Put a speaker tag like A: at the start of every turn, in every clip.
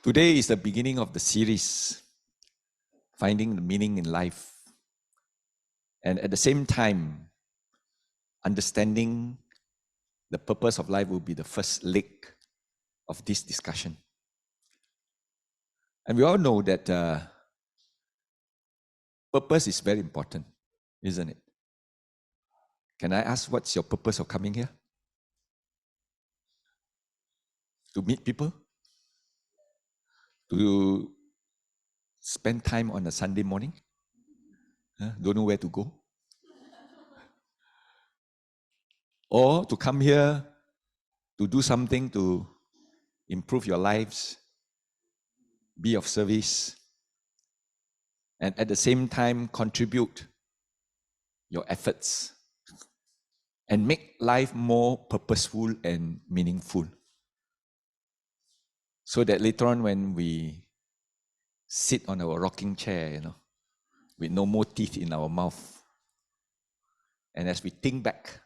A: Today is the beginning of the series, Finding the Meaning in Life. And at the same time, understanding the purpose of life will be the first leg of this discussion. And we all know that purpose is very important, isn't it? Can I ask what's your purpose of coming here? To meet people? To spend time on a Sunday morning? Don't know where to go? Or to come here to do something to improve your lives, be of service, and at the same time contribute your efforts and make life more purposeful and meaningful. So that later on when we sit on our rocking chair, with no more teeth in our mouth, and as we think back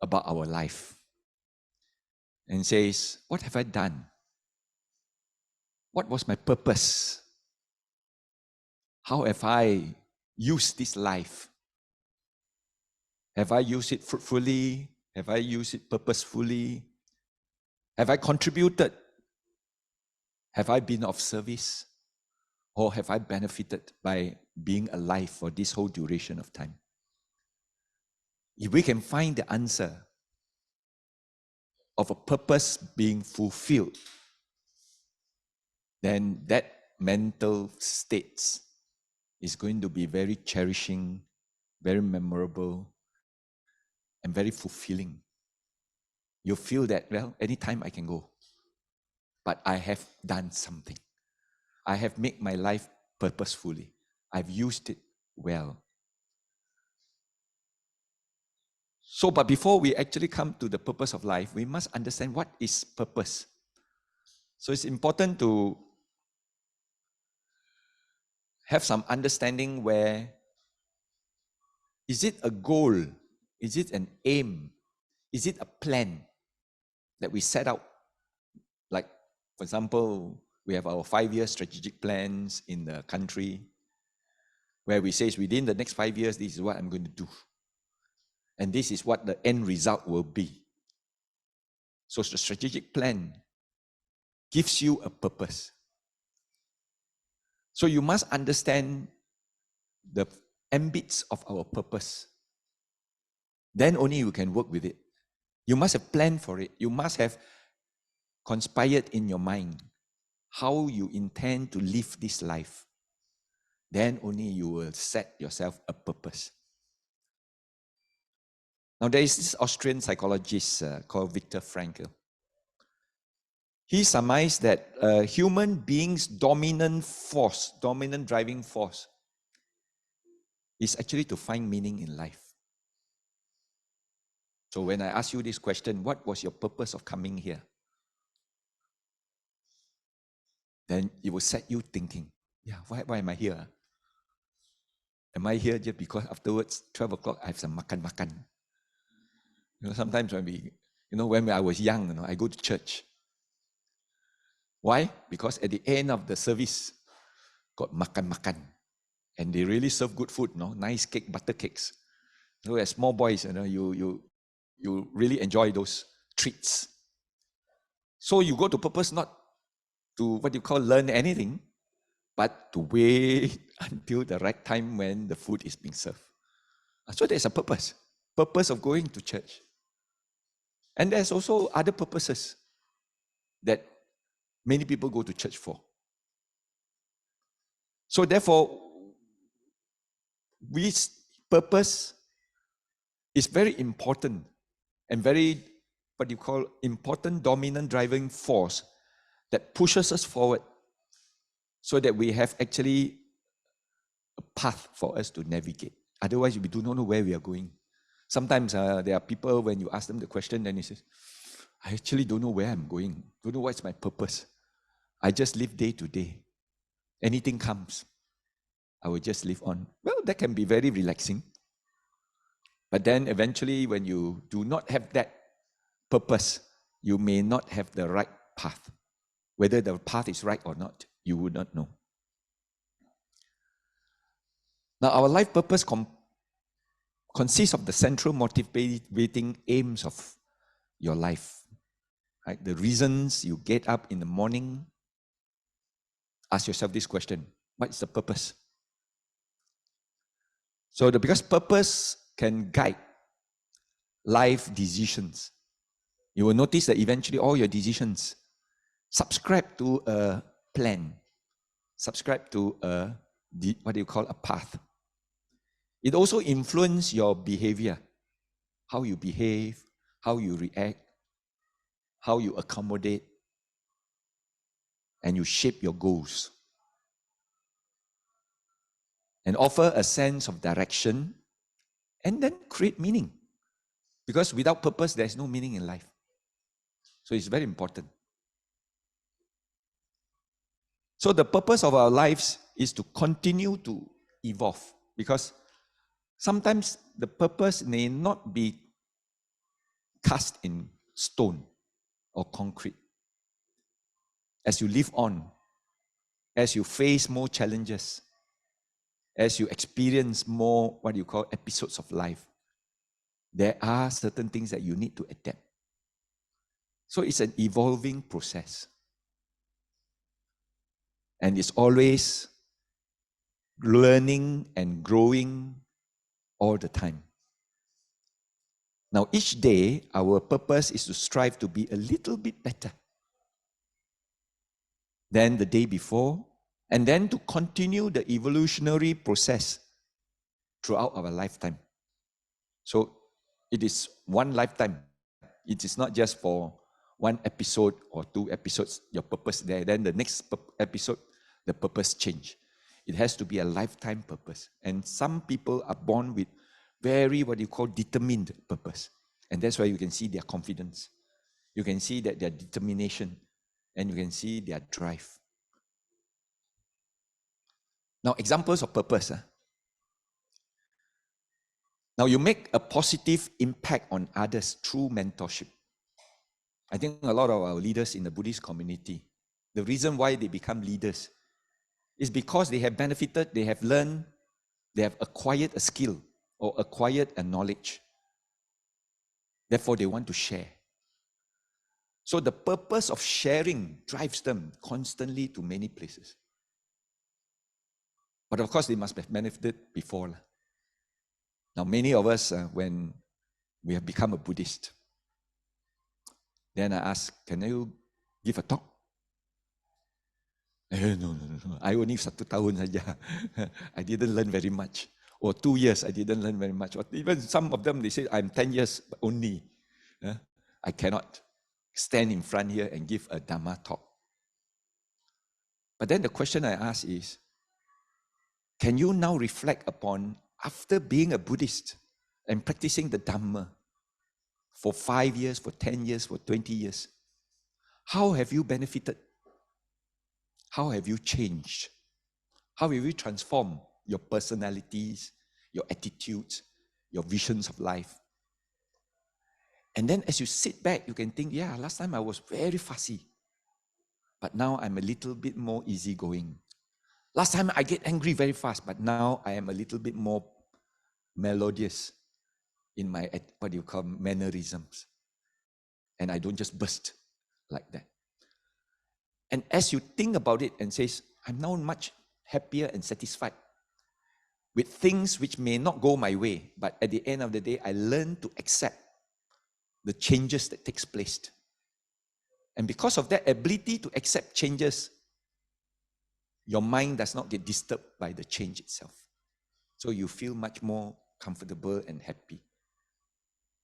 A: about our life and says, what have I done? What was my purpose? How have I used this life? Have I used it fruitfully? Have I used it purposefully? Have I contributed? Have I been of service? Or have I benefited by being alive for this whole duration of time? If we can find the answer of a purpose being fulfilled, then that mental state is going to be very cherishing, very memorable, and very fulfilling. You feel that, well, anytime I can go, but I have done something. I have made my life purposefully. I've used it well. So, but before we actually come to the purpose of life, we must understand what is purpose. So it's important to have some understanding where, is it a goal? Is it an aim? Is it a plan that we set out? Like, for example, we have our 5-year strategic plans in the country where we say within the next 5 years, this is what I'm going to do. And this is what the end result will be. So the strategic plan gives you a purpose. So you must understand the ambits of our purpose. Then only you can work with it. You must have planned for it. You must have conspired in your mind how you intend to live this life. Then only you will set yourself a purpose. Now there is this Austrian psychologist called Viktor Frankl. He surmised that human beings' dominant driving force, is actually to find meaning in life. So when I ask you this question, what was your purpose of coming here? Then it will set you thinking, yeah, why am I here? Am I here just because afterwards, 12 o'clock, I have some makan? Sometimes when I was young, I go to church. Why? Because at the end of the service, got makan. And they really serve good food, nice cake, butter cakes. So as small boys, you really enjoy those treats. So you go to purpose not to what you call learn anything, but to wait until the right time when the food is being served. So there's a purpose of going to church. And there's also other purposes that many people go to church for. So therefore, purpose is very important and very, important dominant driving force that pushes us forward so that we have actually a path for us to navigate. Otherwise, we do not know where we are going. Sometimes there are people, when you ask them the question, then he says, I actually don't know where I'm going. Don't know what's my purpose. I just live day to day. Anything comes, I will just live on. Well, that can be very relaxing. But then eventually, when you do not have that purpose, you may not have the right path. Whether the path is right or not, you would not know. Now, our life purpose consists of the central motivating aims of your life. Right? The reasons you get up in the morning, ask yourself this question: what is the purpose? So, because purpose can guide life decisions, you will notice that eventually all your decisions subscribe to a plan, subscribe to what do you call a path. It also influences your behavior, how you behave, how you react, how you accommodate, and you shape your goals. And offer a sense of direction, and then create meaning. Because without purpose, there's no meaning in life. So it's very important. So the purpose of our lives is to continue to evolve. Because sometimes the purpose may not be cast in stone or concrete. As you live on, as you face more challenges, as you experience more what you call episodes of life, there are certain things that you need to adapt. So it's an evolving process. And it's always learning and growing all the time. Now, each day, our purpose is to strive to be a little bit better than the day before, and then to continue the evolutionary process throughout our lifetime. So it is one lifetime. It is not just for one episode or 2 episodes, your purpose there. Then the next episode, the purpose change. It has to be a lifetime purpose. And some people are born with very, what you call, determined purpose. And that's why you can see their confidence. You can see that their determination, and you can see their drive. Now, examples of purpose. Now, you make a positive impact on others through mentorship. I think a lot of our leaders in the Buddhist community, the reason why they become leaders is because they have benefited, they have learned, they have acquired a skill or acquired a knowledge. Therefore, they want to share. So the purpose of sharing drives them constantly to many places. But of course, they must have benefited before. Now, many of us, when we have become a Buddhist, then I ask, can you give a talk? No. I only 1 tahun saja. I didn't learn very much. Or 2 years, I didn't learn very much. Or even some of them, they say, I'm 10 years only. I cannot stand in front here and give a Dhamma talk. But then the question I ask is, can you now reflect upon, after being a Buddhist and practicing the Dhamma for 5 years, for 10 years, for 20 years, how have you benefited? How have you changed? How have you transformed your personalities, your attitudes, your visions of life? And then as you sit back, you can think, yeah, last time I was very fussy, but now I'm a little bit more easygoing. Last time I get angry very fast, but now I am a little bit more melodious in my, what do you call, mannerisms. And I don't just burst like that. And as you think about it and says, I'm now much happier and satisfied with things which may not go my way, but at the end of the day, I learn to accept the changes that takes place. And because of that ability to accept changes, your mind does not get disturbed by the change itself. So you feel much more comfortable and happy.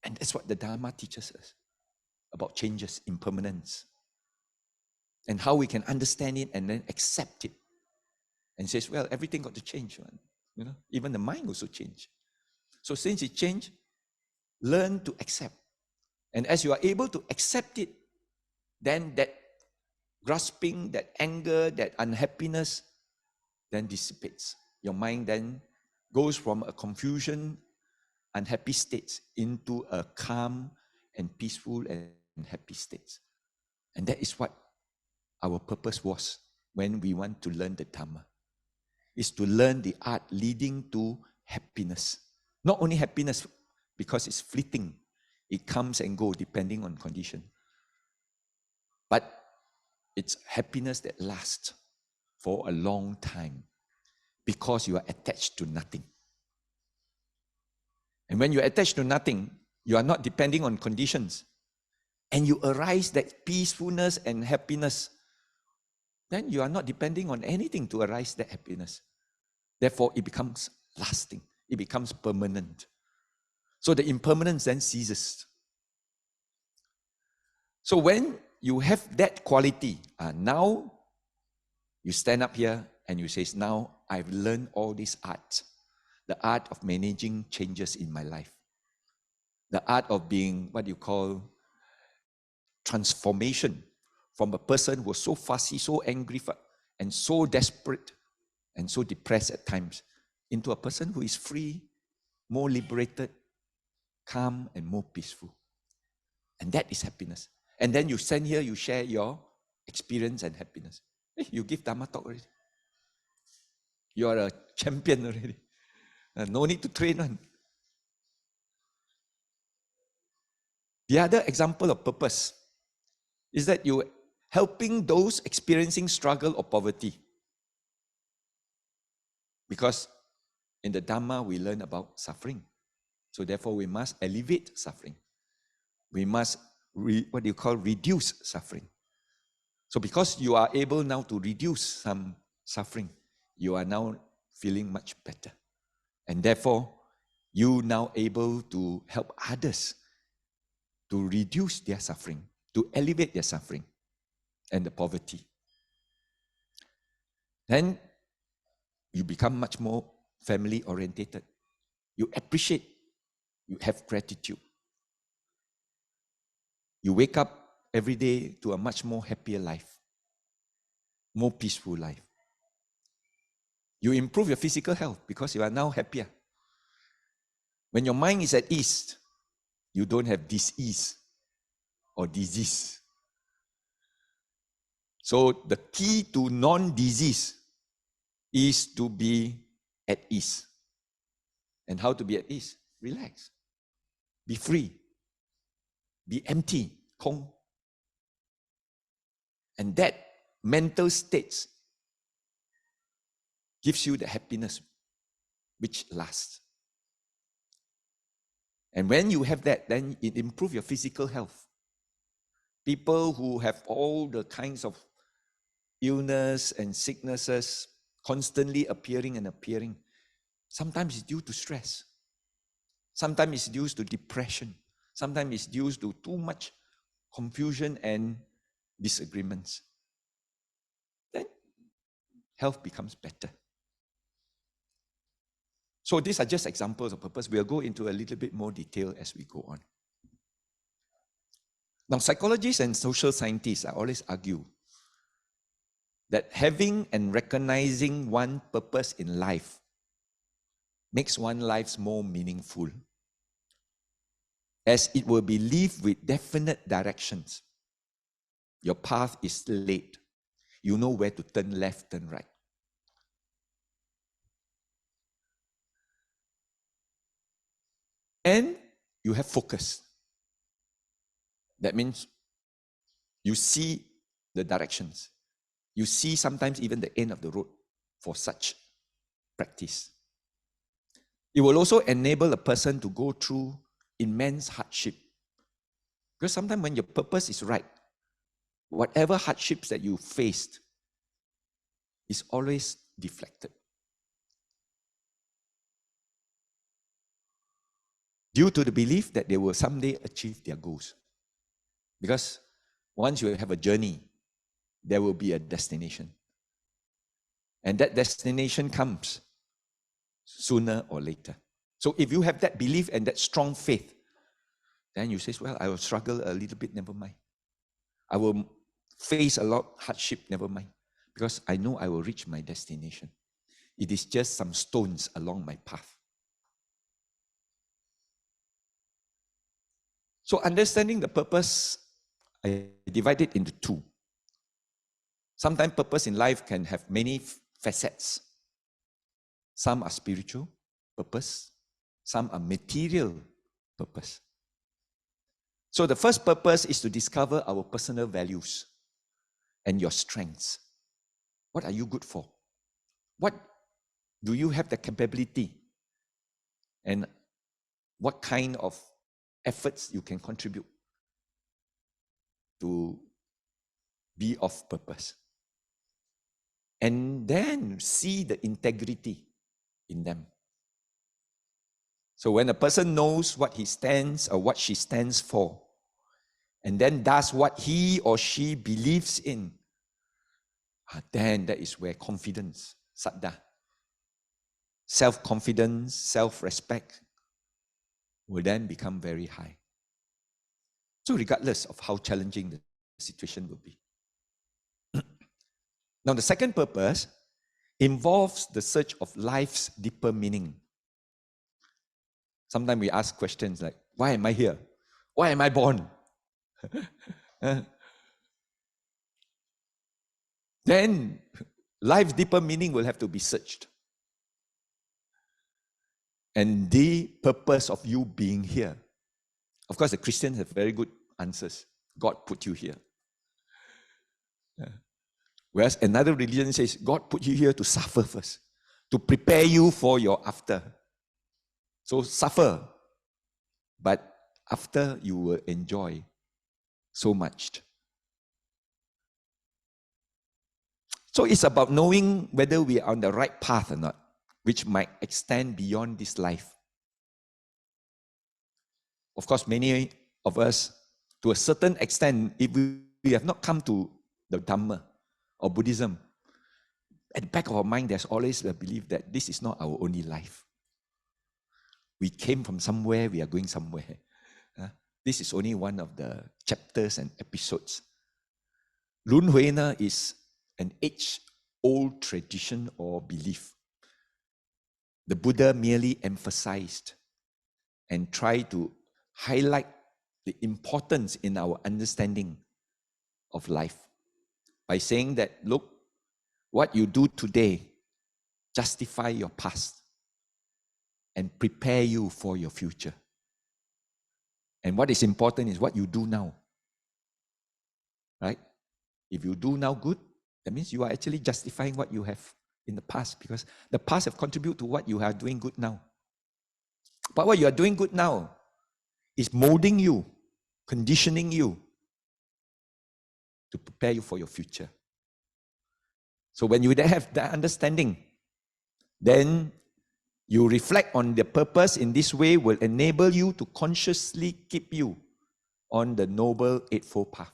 A: And that's what the Dharma teaches us about changes, impermanence, and how we can understand it and then accept it. And says, well, everything got to change. You know, even the mind also change. So since it changed, learn to accept. And as you are able to accept it, then that grasping, that anger, that unhappiness, then dissipates. Your mind then goes from a confusion, unhappy state into a calm and peaceful and happy state. And that is what our purpose was when we want to learn the Dhamma, is to learn the art leading to happiness. Not only happiness because it's fleeting, it comes and goes depending on condition, but it's happiness that lasts for a long time because you are attached to nothing. And when you're attached to nothing, you are not depending on conditions, and you arise that peacefulness and happiness, then you are not depending on anything to arise that happiness. Therefore, it becomes lasting. It becomes permanent. So the impermanence then ceases. So when you have that quality, now you stand up here and you say, now I've learned all this art. The art of managing changes in my life. The art of being what you call transformation from a person who was so fussy, so angry, and so desperate, and so depressed at times, into a person who is free, more liberated, calm, and more peaceful. And that is happiness. And then you stand here, you share your experience and happiness. You give Dhamma talk already. You are a champion already. No need to train one. The other example of purpose is that you helping those experiencing struggle or poverty. Because in the Dhamma, we learn about suffering. So therefore, we must alleviate suffering. We must, reduce suffering. So because you are able now to reduce some suffering, you are now feeling much better. And therefore, you now able to help others to reduce their suffering, to alleviate their suffering and the poverty. Then you become much more family orientated. You appreciate, you have gratitude. You wake up every day to a much more happier life, more peaceful life. You improve your physical health because you are now happier. When your mind is at ease, you don't have disease or disease. So the key to non-disease is to be at ease. And how to be at ease? Relax. Be free. Be empty. Kong. And that mental state gives you the happiness which lasts. And when you have that, then it improves your physical health. People who have all the kinds of illness and sicknesses constantly appearing and appearing, sometimes it's due to stress. Sometimes it's due to depression. Sometimes it's due to too much confusion and disagreements. Then health becomes better. So these are just examples of purpose. We'll go into a little bit more detail as we go on. Now, psychologists and social scientists always argue that having and recognizing one purpose in life makes one's life more meaningful, as it will be lived with definite directions. Your path is laid. You know where to turn left, turn right. And you have focus. That means you see the directions. You see sometimes even the end of the road for such practice. It will also enable a person to go through immense hardship. Because sometimes when your purpose is right, whatever hardships that you faced is always deflected. Due to the belief that they will someday achieve their goals. Because once you have a journey, there will be a destination. And that destination comes sooner or later. So if you have that belief and that strong faith, then you say, well, I will struggle a little bit, never mind. I will face a lot of hardship, never mind. Because I know I will reach my destination. It is just some stones along my path. So understanding the purpose, I divide it into two. Sometimes purpose in life can have many facets. Some are spiritual purpose, some are material purpose. So the first purpose is to discover our personal values and your strengths. What are you good for? What do you have the capability? And what kind of efforts you can contribute to be of purpose? And then see the integrity in them. So when a person knows what he stands or what she stands for, and then does what he or she believes in, then that is where confidence, saddha, self-confidence, self-respect will then become very high. So regardless of how challenging the situation will be. Now the second purpose involves the search of life's deeper meaning. Sometimes we ask questions like, why am I here? Why am I born? Then life's deeper meaning will have to be searched. And the purpose of you being here. Of course, the Christians have very good answers. God put you here. Whereas another religion says, God put you here to suffer first, to prepare you for your after. So suffer, but after you will enjoy so much. So it's about knowing whether we are on the right path or not, which might extend beyond this life. Of course, many of us, to a certain extent, if we have not come to the Dhamma or Buddhism, at the back of our mind, there's always a belief that this is not our only life. We came from somewhere, we are going somewhere. This is only one of the chapters and episodes. Lunhuina is an age-old tradition or belief. The Buddha merely emphasized and tried to highlight the importance in our understanding of life by saying that, look, what you do today justify your past and prepare you for your future. And what is important is what you do now. Right? If you do now good, that means you are actually justifying what you have in the past, because the past have contributed to what you are doing good now. But what you are doing good now is molding you, conditioning you to prepare you for your future. So when you have that understanding, then you reflect on the purpose in this way will enable you to consciously keep you on the Noble Eightfold Path.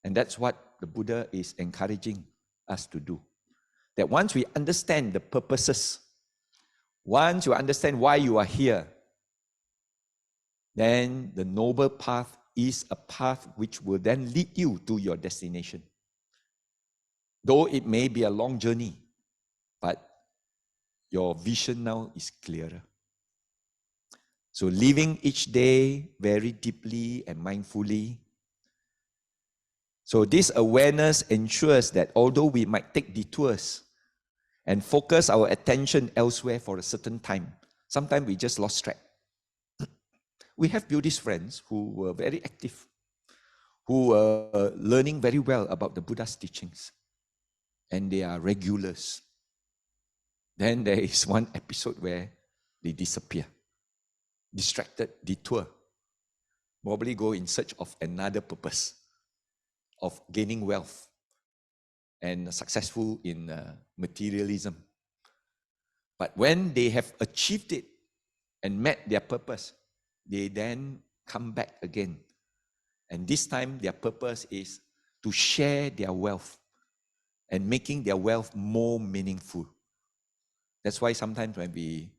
A: And that's what the Buddha is encouraging us to do. That once we understand the purposes, once you understand why you are here, then the Noble Path is a path which will then lead you to your destination. Though it may be a long journey, but your vision now is clearer. So living each day very deeply and mindfully. So this awareness ensures that although we might take detours and focus our attention elsewhere for a certain time, sometimes we just lost track. We have Buddhist friends who were very active, who were learning very well about the Buddha's teachings, and they are regulars. Then there is one episode where they disappear, distracted, detour, probably go in search of another purpose of gaining wealth and successful in materialism. But when they have achieved it and met their purpose, they then come back again. And this time their purpose is to share their wealth and making their wealth more meaningful. That's why sometimes when we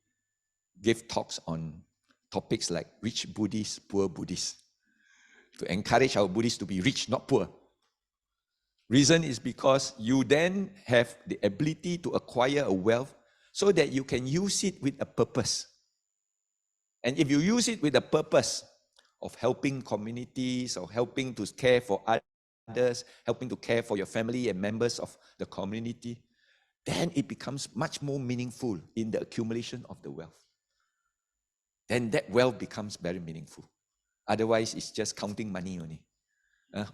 A: give talks on topics like rich Buddhists, poor Buddhists, to encourage our Buddhists to be rich, not poor. Reason is because you then have the ability to acquire a wealth so that you can use it with a purpose. And if you use it with a purpose of helping communities or helping to care for others, helping to care for your family and members of the community, then it becomes much more meaningful in the accumulation of the wealth. Then that wealth becomes very meaningful. Otherwise, it's just counting money only.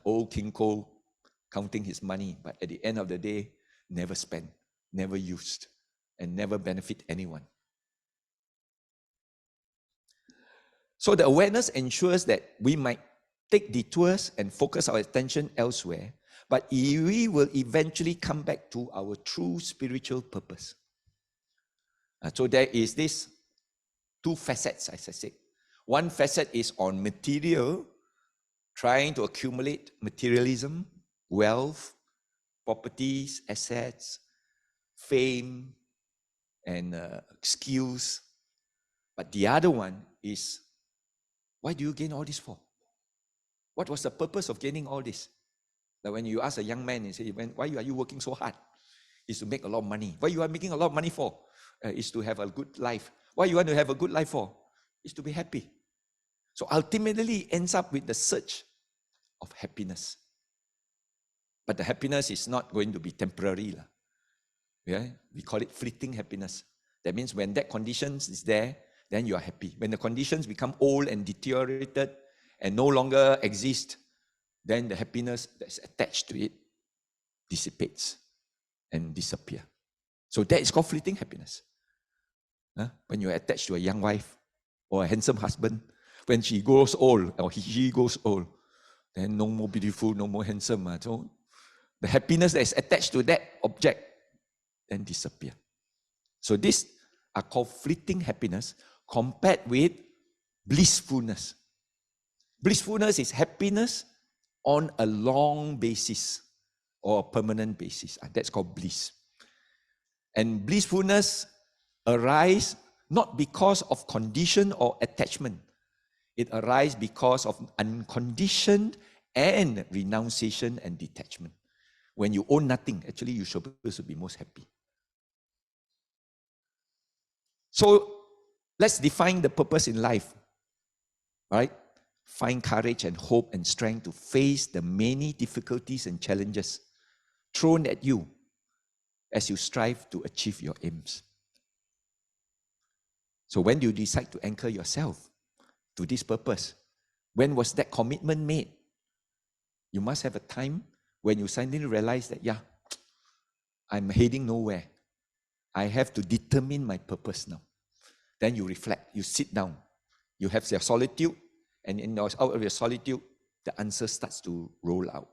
A: Old King Cole counting his money, but at the end of the day, never spent, never used, and never benefit anyone. So the awareness ensures that we might take detours and focus our attention elsewhere, but we will eventually come back to our true spiritual purpose. So there is this two facets, as I said. One facet is on material, trying to accumulate materialism, wealth, properties, assets, fame, and skills. But the other one is, why do you gain all this for? What was the purpose of gaining all this? Like when you ask a young man, you say, why are you working so hard? It's to make a lot of money. Why you are making a lot of money for? It's to have a good life. Why you want to have a good life for? It's to be happy. So ultimately, it ends up with the search of happiness. But the happiness is not going to be temporary. Yeah? We call it fleeting happiness. That means when that condition is there, then you are happy. When the conditions become old and deteriorated and no longer exist, then the happiness that's attached to it dissipates and disappears. So that is called fleeting happiness. When you're attached to a young wife or a handsome husband, when she grows old or he goes old, then no more beautiful, no more handsome. So the happiness that is attached to that object then disappear. So these are called fleeting happiness compared with blissfulness. Blissfulness is happiness on a long basis or a permanent basis. That's called bliss. And blissfulness arises not because of condition or attachment. It arises because of unconditioned and renunciation and detachment. When you own nothing, actually you're supposed to be most happy. So let's define the purpose in life, right? Find courage and hope and strength to face the many difficulties and challenges thrown at you as you strive to achieve your aims. So when do you decide to anchor yourself to this purpose? When was that commitment made? You must have a time when you suddenly realize that, yeah, I'm heading nowhere. I have to determine my purpose now. Then you reflect, you sit down, you have your solitude, and out of your solitude, the answer starts to roll out.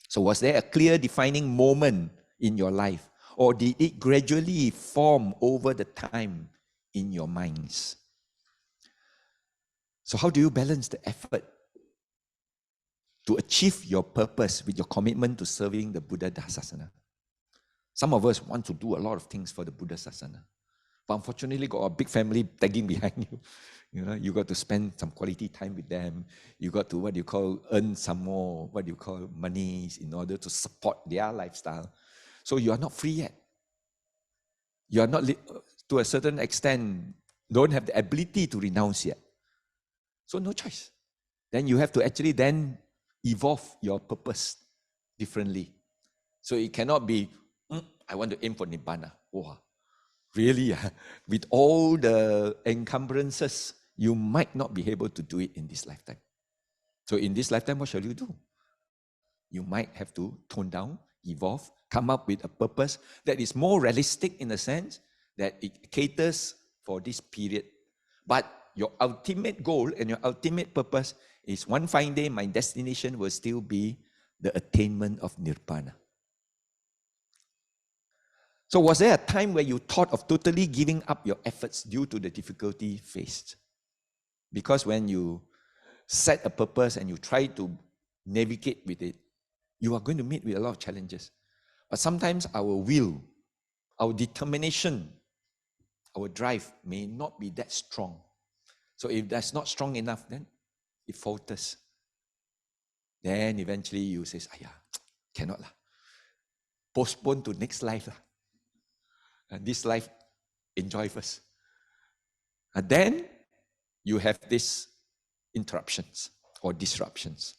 A: So was there a clear defining moment in your life, or did it gradually form over the time in your minds? So how do you balance the effort to achieve your purpose with your commitment to serving the Buddha Sasana? Some of us want to do a lot of things for the Buddha Sasana, but unfortunately got a big family tagging behind you. You got to spend some quality time with them. You got to, earn some more, money in order to support their lifestyle. So you are not free yet. You are not, to a certain extent, don't have the ability to renounce yet. So no choice. Then you have to actually then evolve your purpose differently. So it cannot be, I want to aim for Nibbana. Wow. Really, with all the encumbrances, you might not be able to do it in this lifetime. So in this lifetime, what shall you do? You might have to tone down, evolve, come up with a purpose that is more realistic in the sense that it caters for this period. But your ultimate goal and your ultimate purpose is one fine day, my destination will still be the attainment of Nirvana. So was there a time where you thought of totally giving up your efforts due to the difficulty faced? Because when you set a purpose and you try to navigate with it, you are going to meet with a lot of challenges. But sometimes our will, our determination, our drive may not be that strong. So if that's not strong enough, then it falters. Then eventually you say, cannot lah. Postpone to next life lah. And this life, enjoy first. And then you have these interruptions or disruptions.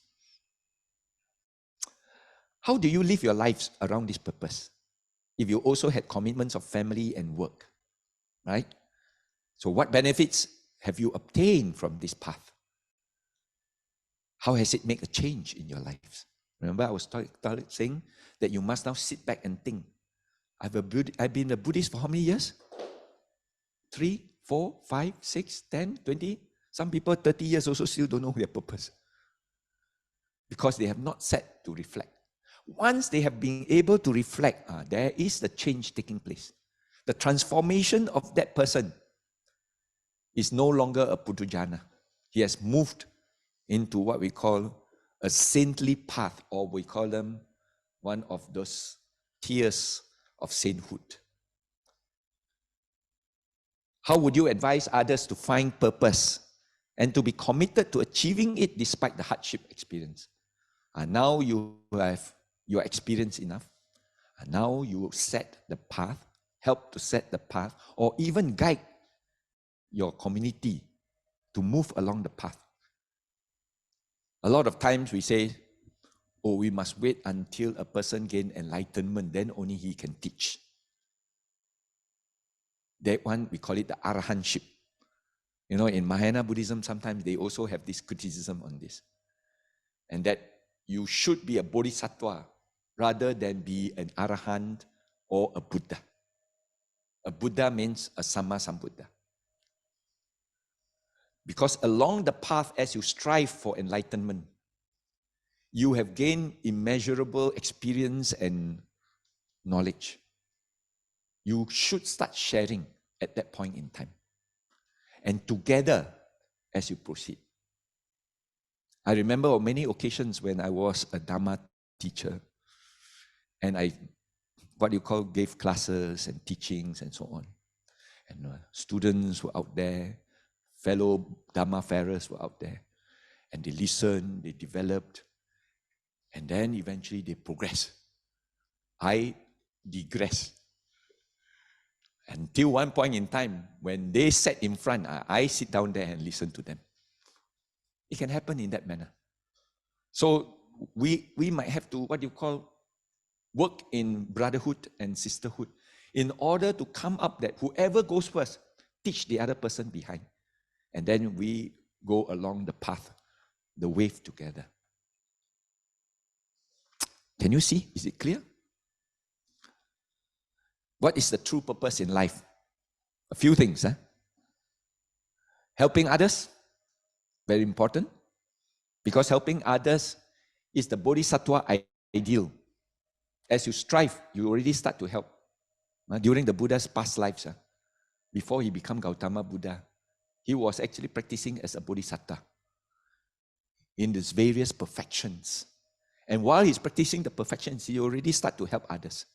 A: How do you live your lives around this purpose? If you also had commitments of family and work, right? So what benefits have you obtained from this path? How has it made a change in your lives? Remember I was saying that you must now sit back and think. I've been a Buddhist for how many years? 3, 4, 5, 6, 10, 20. Some people 30 years also still don't know their purpose. Because they have not sat to reflect. Once they have been able to reflect, there is the change taking place. The transformation of that person is no longer a putujana. He has moved into what we call a saintly path, or we call them one of those tiers of sainthood. How would you advise others to find purpose and to be committed to achieving it despite the hardship experience? Now you are experienced enough. Now you set the path, help to set the path, or even guide your community to move along the path. A lot of times we say, oh, we must wait until a person gain enlightenment, then only he can teach. That one, we call it the arahantship. You know, in Mahayana Buddhism, sometimes they also have this criticism on this. And that you should be a bodhisattva rather than be an arahant or a Buddha. A Buddha means a Samma Sambuddha. Because along the path, as you strive for enlightenment, you have gained immeasurable experience and knowledge. You should start sharing at that point in time. And together, as you proceed. I remember on many occasions when I was a Dhamma teacher, and I, gave classes and teachings and so on. And students were out there, fellow Dhamma-farers were out there, and they listened, they developed, and then eventually they progressed. I digress. Until one point in time, when they sat in front, I sit down there and listen to them. It can happen in that manner. So we might have to, work in brotherhood and sisterhood in order to come up that whoever goes first, teach the other person behind. And then we go along the path, the wave together. Can you see? Is it clear? What is the true purpose in life? A few things. Helping others, very important. Because helping others is the bodhisattva ideal. As you strive, you already start to help. During the Buddha's past lives, before he became Gautama Buddha, he was actually practicing as a bodhisattva in these various perfections. And while he's practicing the perfections, he already start to help others.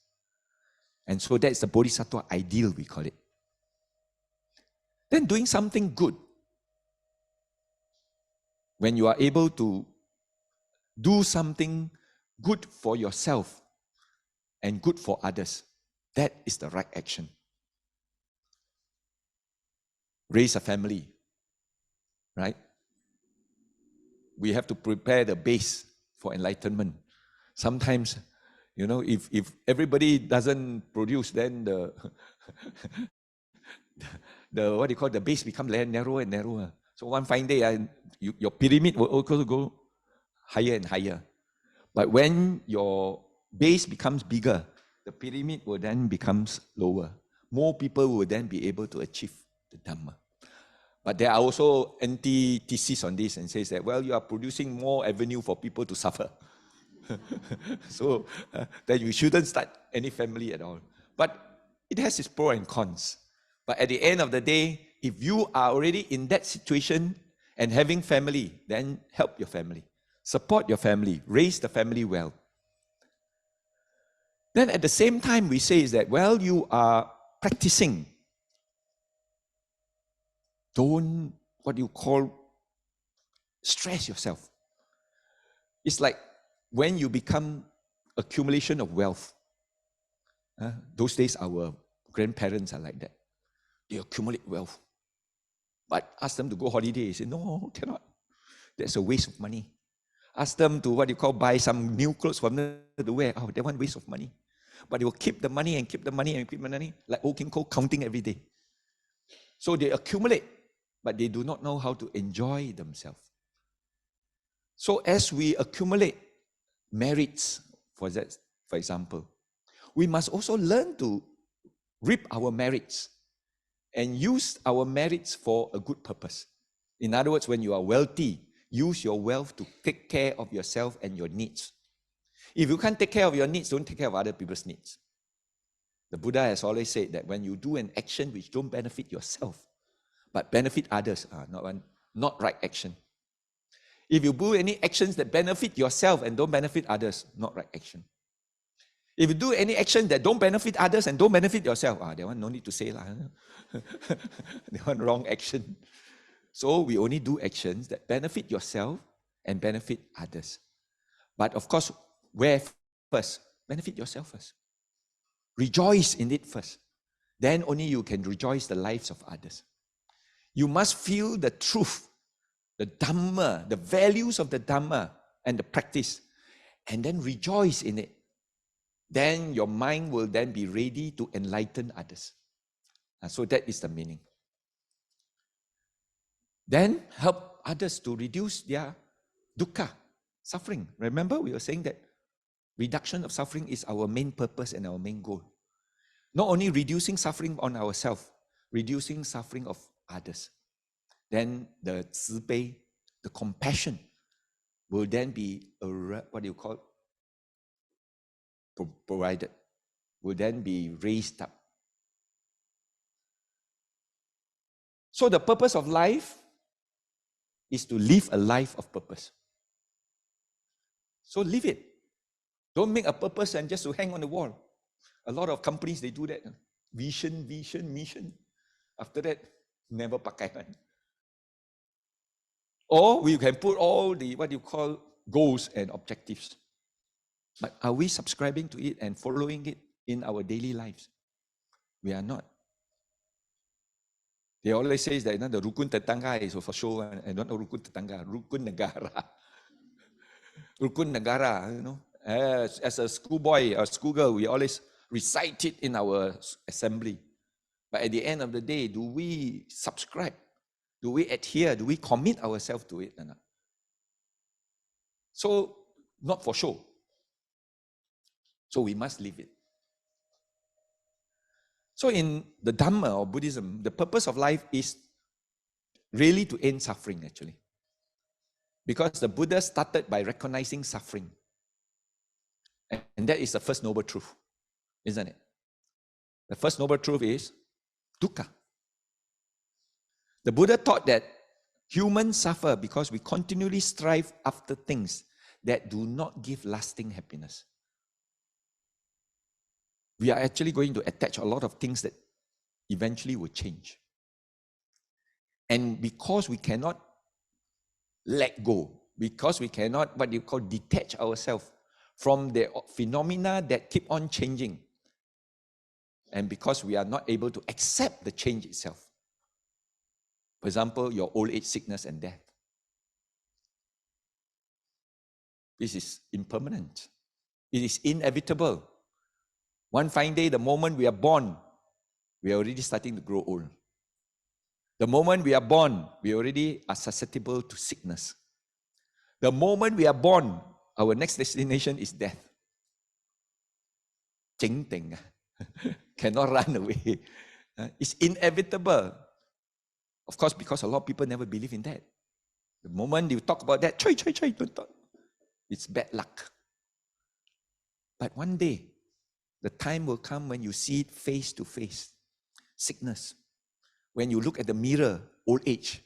A: And so that's the bodhisattva ideal, we call it. Then doing something good. When you are able to do something good for yourself and good for others, that is the right action. Raise a family, right? We have to prepare the base for enlightenment. Sometimes, if everybody doesn't produce, then the base becomes narrower and narrower. So one fine day, your pyramid will also go higher and higher. But when your base becomes bigger, the pyramid will then becomes lower. More people will then be able to achieve the Dhamma. But there are also antitheses on this and says that, well, you are producing more avenue for people to suffer. So that you shouldn't start any family at all. But it has its pros and cons. But at the end of the day, if you are already in that situation and having family, then help your family. Support your family. Raise the family well. Then at the same time, we say is that, well, you are practicing. Don't, stress yourself. It's like when you become accumulation of wealth. Those days, our grandparents are like that. They accumulate wealth. But ask them to go holiday, they say, no, cannot. That's a waste of money. Ask them to, what you call, buy some new clothes for them to wear. Oh, they want waste of money. But they will keep the money and keep the money and keep the money, like old King Cole, counting every day. So they accumulate, but they do not know how to enjoy themselves. So as we accumulate merits, for example, we must also learn to reap our merits and use our merits for a good purpose. In other words, when you are wealthy, use your wealth to take care of yourself and your needs. If you can't take care of your needs, don't take care of other people's needs. The Buddha has always said that when you do an action which don't benefit yourself, but benefit others, not right action. If you do any actions that benefit yourself and don't benefit others, not right action. If you do any action that don't benefit others and don't benefit yourself, that one no need to say lah. That one wrong action. So we only do actions that benefit yourself and benefit others. But of course, where first? Benefit yourself first. Rejoice in it first. Then only you can rejoice the lives of others. You must feel the truth, the Dhamma, the values of the Dhamma and the practice, and then rejoice in it. Then your mind will then be ready to enlighten others. So that is the meaning. Then help others to reduce their dukkha, suffering. Remember, we were saying that reduction of suffering is our main purpose and our main goal. Not only reducing suffering on ourselves, reducing suffering of others. Then the 慈悲, the compassion, will then be, provided, will then be raised up. So the purpose of life is to live a life of purpose. So live it. Don't make a purpose and just to hang on the wall. A lot of companies, they do that. Vision, vision, mission. After that, never pakai. Or we can put all the, goals and objectives. But are we subscribing to it and following it in our daily lives? We are not. They always say that the rukun tetangga is for show, and not rukun tetangga, rukun negara. Rukun negara, As a schoolboy or schoolgirl, we always recite it in our assembly. But at the end of the day, do we subscribe? Do we adhere? Do we commit ourselves to it or not? So, not for show. So we must live it. So in the Dhamma or Buddhism, the purpose of life is really to end suffering actually. Because the Buddha started by recognizing suffering. And that is the first noble truth, isn't it? The first noble truth is dukkha. The Buddha taught that humans suffer because we continually strive after things that do not give lasting happiness. We are actually going to attach a lot of things that eventually will change. And because we cannot let go, because we cannot, detach ourselves from the phenomena that keep on changing, and because we are not able to accept the change itself. For example, your old age, sickness, and death. This is impermanent. It is inevitable. One fine day, the moment we are born, we are already starting to grow old. The moment we are born, we already are susceptible to sickness. The moment we are born, our next destination is death. Cheng teng. Cannot run away. It's inevitable. Of course, because a lot of people never believe in that. The moment you talk about that, don't talk. It's bad luck. But one day, the time will come when you see it face to face. Sickness. When you look at the mirror, old age.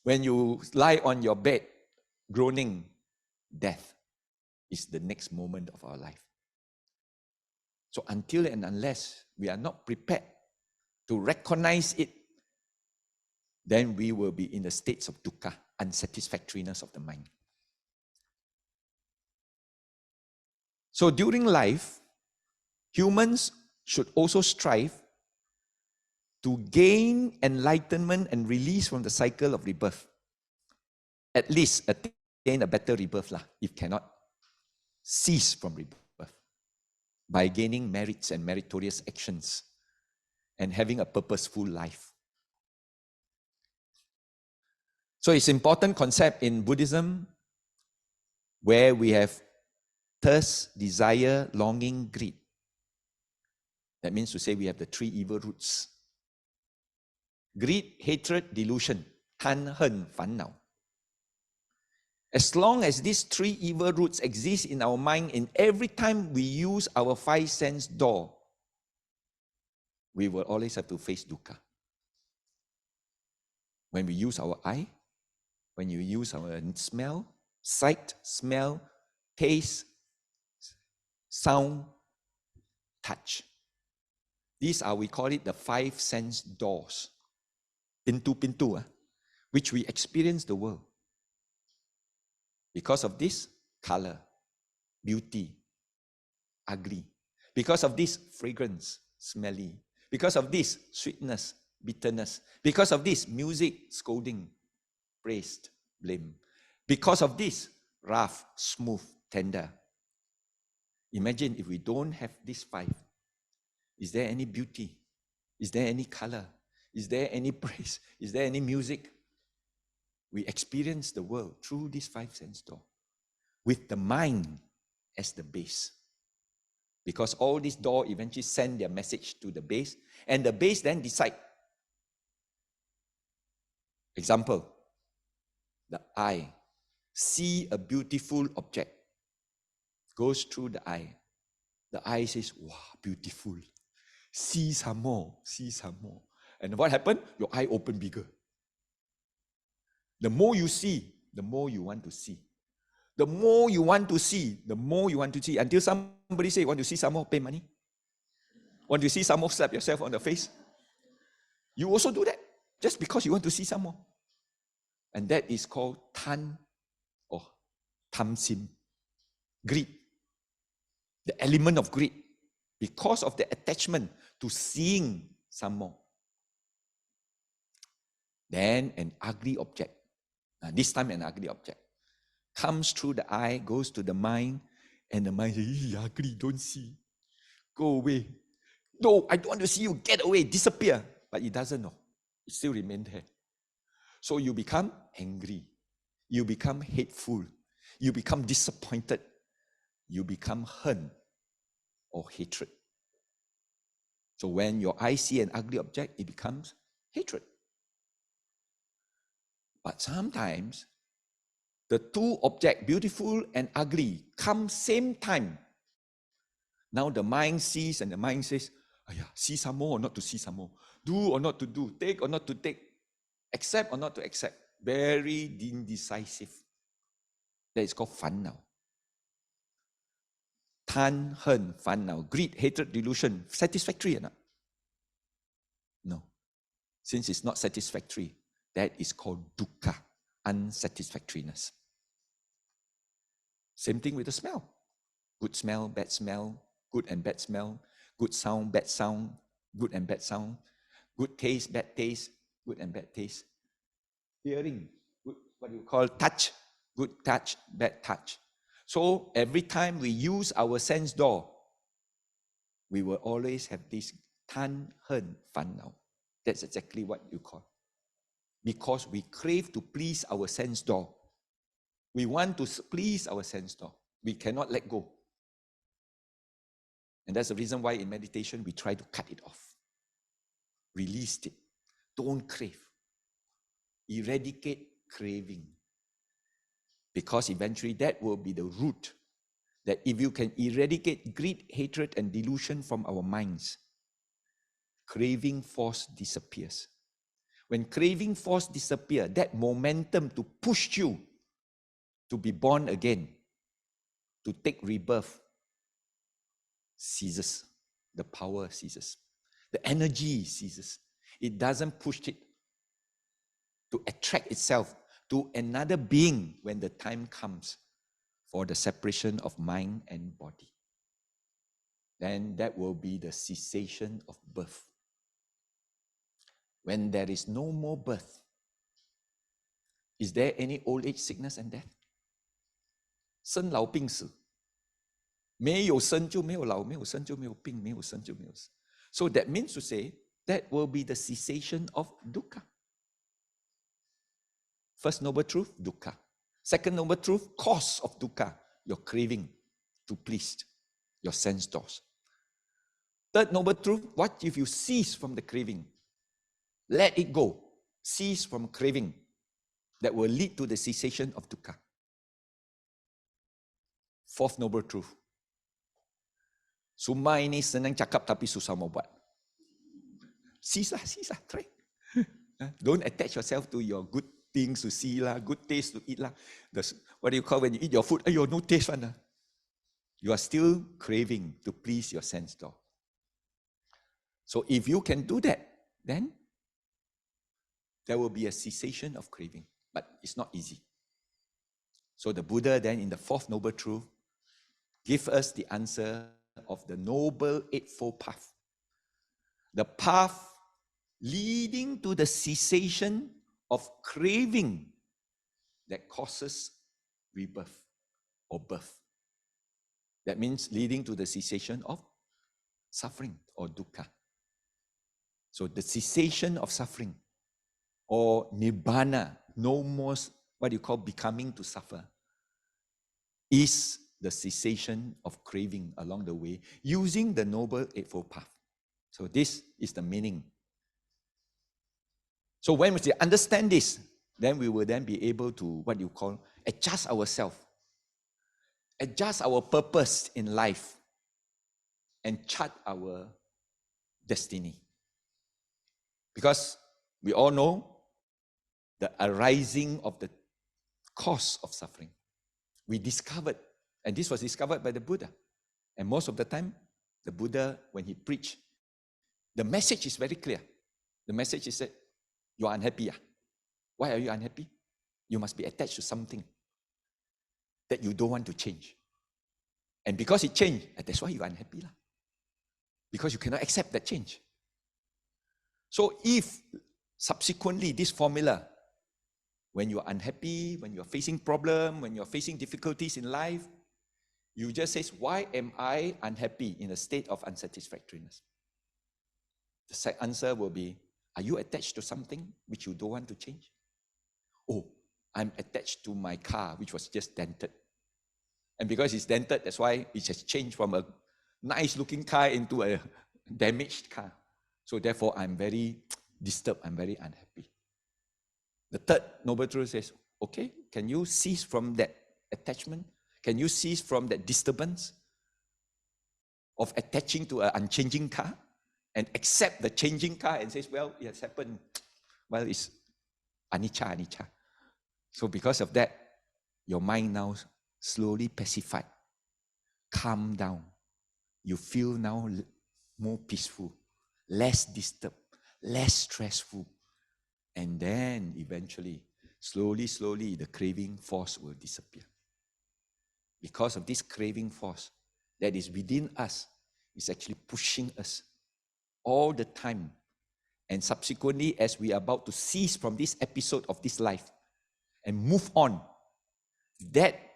A: When you lie on your bed, groaning, death is the next moment of our life. So until and unless we are not prepared to recognize it, then we will be in the states of dukkha, unsatisfactoriness of the mind. So during life, humans should also strive to gain enlightenment and release from the cycle of rebirth. At least attain a better rebirth lah, if cannot cease from rebirth by gaining merits and meritorious actions and having a purposeful life. So it's an important concept in Buddhism where we have thirst, desire, longing, greed. That means to say we have the three evil roots. Greed, hatred, delusion, 贪恨烦恼. As long as these three evil roots exist in our mind, in every time we use our five sense door, we will always have to face dukkha. When we use our eye, when you use our smell, sight, smell, taste, sound, touch. These are, we call it the five sense doors. Pintu-pintu, which we experience the world. Because of this, color, beauty, ugly. Because of this, fragrance, smelly. Because of this, sweetness, bitterness. Because of this, music, scolding, praised, blame. Because of this, rough, smooth, tender. Imagine if we don't have these five. Is there any beauty? Is there any color? Is there any praise? Is there any music? We experience the world through these five sense doors, with the mind as the base. Because all these doors eventually send their message to the base, and the base then decide. Example, the eye. See a beautiful object. Goes through the eye. The eye says, wow, beautiful. See some more, see some more. And what happened? Your eye open bigger. The more you see, the more you want to see. The more you want to see, the more you want to see. Until somebody say, want to see some more, pay money. Want to see some more, slap yourself on the face. You also do that, just because you want to see some more. And that is called tan or tamsim, greed. The element of greed. Because of the attachment to seeing some more. Then an ugly object. This time an ugly object comes through the eye, goes to the mind, and the mind says, ugly, don't see. Go away. No, I don't want to see you. Get away, disappear. But it doesn't know. It still remains there. So you become angry. You become hateful. You become disappointed. You become hurt or hatred. So when your eye sees an ugly object, it becomes hatred. But sometimes the two objects, beautiful and ugly, come same time. Now the mind sees and the mind says, see some more or not to see some more. Do or not to do. Take or not to take. Accept or not to accept. Very indecisive. That is called 烦恼. 贪恨烦恼, greed, hatred, delusion, satisfactory or not? No. Since it's not satisfactory, that is called dukkha, unsatisfactoriness. Same thing with the smell. Good smell, bad smell, good and bad smell, good sound, bad sound, good and bad sound, good taste, bad taste, good and bad taste. Hearing, good, what you call touch, good touch, bad touch. So every time we use our sense door, we will always have this 贪恨烦恼. That's exactly what you call. Because we crave to please our sense door. We want to please our sense door. We cannot let go. And that's the reason why in meditation we try to cut it off. Release it. Don't crave. Eradicate craving. Because eventually that will be the root. That if you can eradicate greed, hatred, and delusion from our minds, craving force disappears. When craving force disappears, that momentum to push you to be born again, to take rebirth, ceases. The power ceases. The energy ceases. It doesn't push it to attract itself to another being when the time comes for the separation of mind and body. Then that will be the cessation of birth. When there is no more birth, is there any old age, sickness, and death? 生老病死，没有生就没有老，没有生就没有病，没有生就没有死。So that means to say that will be the cessation of dukkha. First noble truth, dukkha. Second noble truth, cause of dukkha, your craving to please your sense doors. Third noble truth, what if you cease from the craving? Let it go. Cease from craving. That will lead to the cessation of dukkha. Fourth noble truth. Semua ini senang cakap tapi susah mau buat. Cease lah, try. Don't attach yourself to your good things to see lah, good taste to eat lah. What do you call when you eat your food? Ayo, no taste one. You are still craving to please your sense door. So if you can do that, then there will be a cessation of craving. But it's not easy. So the Buddha then in the fourth noble truth give us the answer of the noble eightfold path. The path leading to the cessation of craving that causes rebirth or birth. That means leading to the cessation of suffering or dukkha. So the cessation of suffering or nibbana, no more what you call becoming to suffer, is the cessation of craving along the way using the Noble Eightfold Path. So this is the meaning. So when we understand this, then we will then be able to, what you call, adjust ourselves, adjust our purpose in life, and chart our destiny. Because we all know the arising of the cause of suffering. We discovered, and this was discovered by the Buddha. And most of the time, the Buddha, when he preached, the message is very clear. The message is that you are unhappy. Why are you unhappy? You must be attached to something that you don't want to change. And because it changed, that's why you are unhappy. Because you cannot accept that change. So if subsequently this formula, when you are unhappy, when you are facing problems, when you are facing difficulties in life, you just say, why am I unhappy in a state of unsatisfactoriness? The answer will be, are you attached to something which you don't want to change? Oh, I'm attached to my car, which was just dented. And because it's dented, that's why it has changed from a nice looking car into a damaged car. So therefore, I'm very disturbed, I'm very unhappy. The third noble truth says, okay, can you cease from that attachment? Can you cease from that disturbance of attaching to an unchanging car and accept the changing car and says, well, it has happened. Well, it's anicca. So because of that, your mind now slowly pacified, calm down. You feel now more peaceful, less disturbed, less stressful. And then eventually, slowly, the craving force will disappear. Because of this craving force that is within us, is actually pushing us all the time. And subsequently, as we are about to cease from this episode of this life and move on, that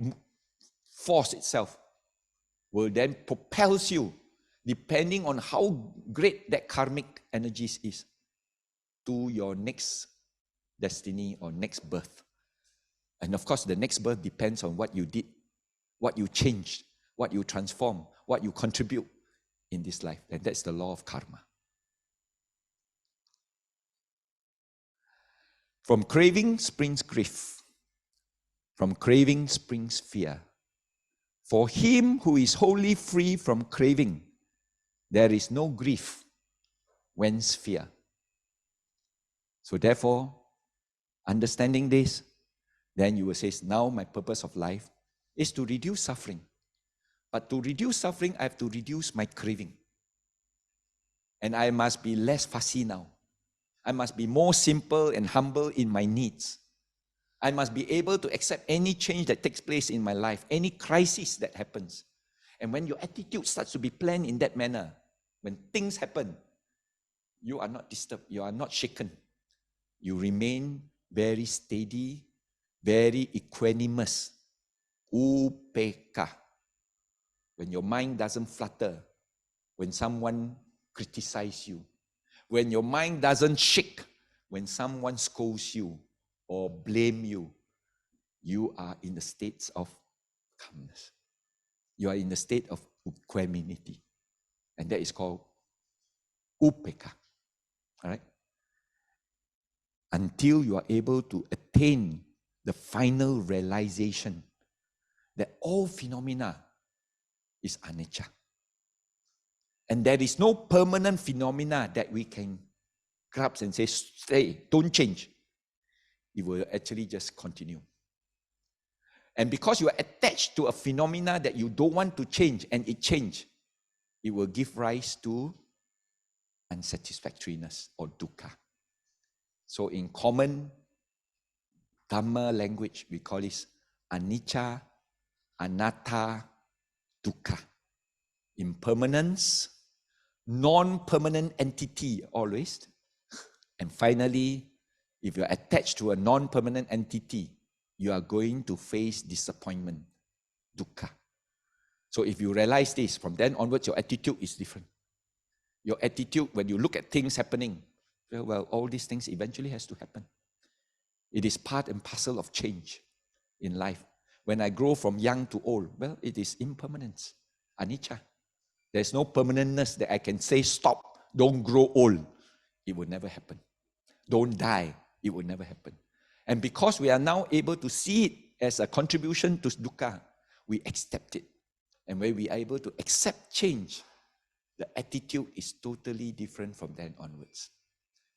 A: force itself will then propel you, depending on how great that karmic energies is, to your next destiny or next birth. And of course, the next birth depends on what you did, what you changed, what you transform, what you contribute in this life. And that's the law of karma. From craving springs grief. From craving springs fear. For him who is wholly free from craving, there is no grief, whence fear. So therefore, understanding this, then you will say, now my purpose of life is to reduce suffering. But to reduce suffering, I have to reduce my craving. And I must be less fussy now. I must be more simple and humble in my needs. I must be able to accept any change that takes place in my life, any crisis that happens. And when your attitude starts to be planned in that manner, when things happen, you are not disturbed, you are not shaken. You remain very steady, very equanimous, Upeka. When your mind doesn't flutter, when someone criticizes you, when your mind doesn't shake, when someone scolds you or blame you, you are in the state of calmness. You are in the state of equanimity. And that is called upeka. All right? Until you are able to attain the final realization that all phenomena is anicca. And there is no permanent phenomena that we can grasp and say, stay, don't change. It will actually just continue. And because you are attached to a phenomena that you don't want to change and it change, it will give rise to unsatisfactoriness or dukkha. So in common Dhamma language, we call this anicca, anatta, dukkha. Impermanence, non-permanent entity always. And finally, if you're attached to a non-permanent entity, you are going to face disappointment, dukkha. So if you realize this, from then onwards, your attitude is different. Your attitude, when you look at things happening, well, all these things eventually has to happen. It is part and parcel of change in life. When I grow from young to old, well, it is impermanence, anicca. There's no permanentness that I can say, stop, don't grow old. It will never happen. Don't die, it will never happen. And because we are now able to see it as a contribution to dukkha, we accept it. And when we are able to accept change, the attitude is totally different from then onwards.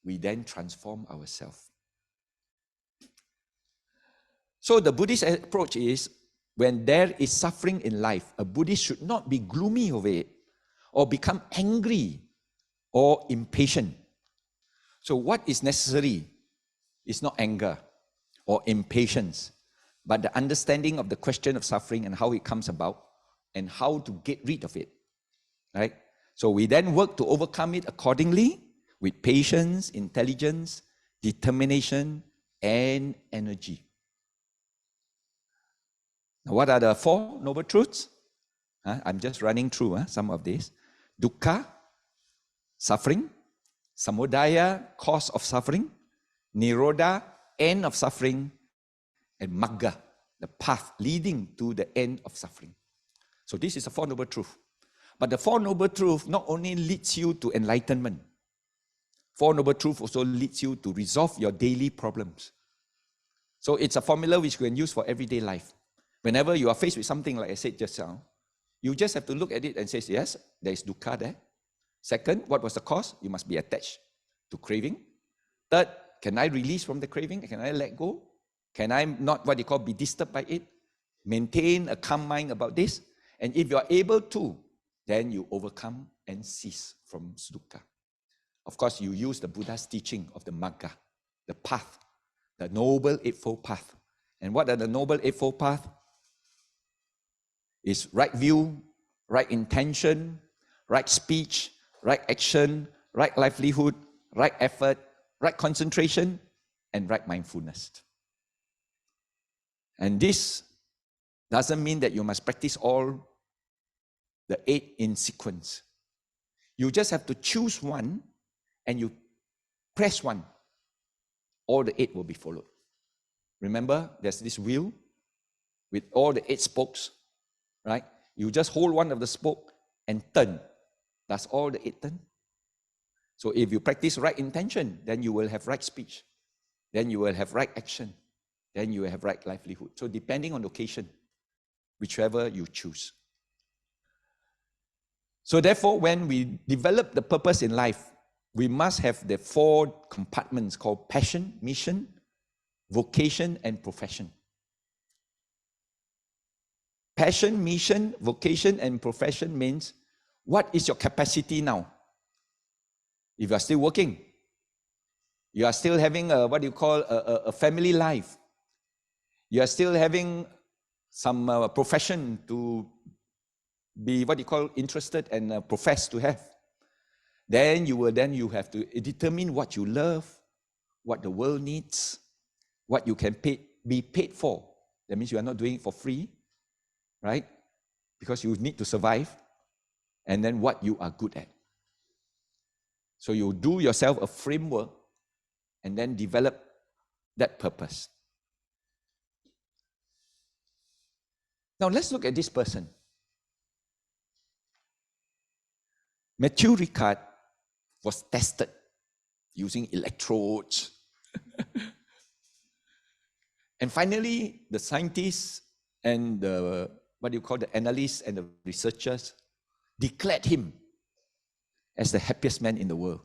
A: We then transform ourselves. So the Buddhist approach is, when there is suffering in life, a Buddhist should not be gloomy over it, or become angry or impatient. So what is necessary is not anger or impatience, but the understanding of the question of suffering and how it comes about and how to get rid of it, right? So we then work to overcome it accordingly with patience, intelligence, determination, and energy. Now, what are the Four Noble Truths? I'm just running through some of these. Dukkha, suffering. Samudaya, cause of suffering. Nirodha, end of suffering. And Magga, the path leading to the end of suffering. So this is the Four Noble Truths. But the Four Noble Truths not only leads you to enlightenment, Four Noble Truths also leads you to resolve your daily problems. So it's a formula which you can use for everyday life. Whenever you are faced with something, like I said just now, you just have to look at it and say, yes, there is dukkha there. Second, what was the cause? You must be attached to craving. Third, can I release from the craving? Can I let go? Can I not, what you call, be disturbed by it? Maintain a calm mind about this. And if you are able to, then you overcome and cease from dukkha. Of course, you use the Buddha's teaching of the Magga, the path, the Noble Eightfold Path. And what are the Noble Eightfold Path? Is right view, right intention, right speech, right action, right livelihood, right effort, right concentration, and right mindfulness. And this doesn't mean that you must practice all the 8 in sequence. You just have to choose one and you press one. All the 8 will be followed. Remember, there's this wheel with all the 8 spokes, right? You just hold one of the spoke and turn. Does all the 8 turn? So if you practice right intention, then you will have right speech. Then you will have right action. Then you will have right livelihood. So depending on location, whichever you choose. So therefore, when we develop the purpose in life, we must have the 4 compartments called passion, mission, vocation, and profession. Passion, mission, vocation, and profession means, what is your capacity now? If you are still working, you are still having a family life, you are still having some profession to be interested and profess to have, then you have to determine what you love, what the world needs, what you can be paid for. That means you are not doing it for free. right? Because you need to survive, and then what you are good at. So you do yourself a framework and then develop that purpose. Now let's look at this person. Matthew Ricard was tested using electrodes. And finally, the scientists and the, the analysts and the researchers declared him as the happiest man in the world.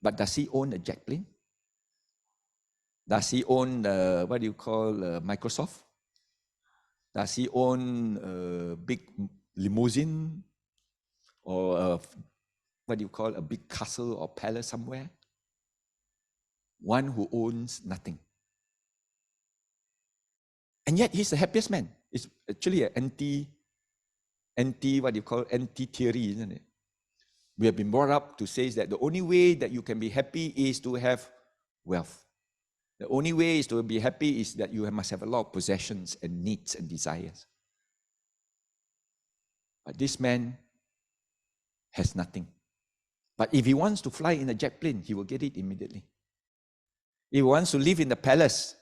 A: But does he own a jet plane? Does he own, Microsoft? Does he own a big limousine? Or a big castle or palace somewhere? One who owns nothing. And yet he's the happiest man. It's actually an anti-theory, isn't it? We have been brought up to say that the only way that you can be happy is to have wealth. The only way is to be happy is that you must have a lot of possessions and needs and desires. But this man has nothing. But if he wants to fly in a jet plane, he will get it immediately. If he wants to live in the palace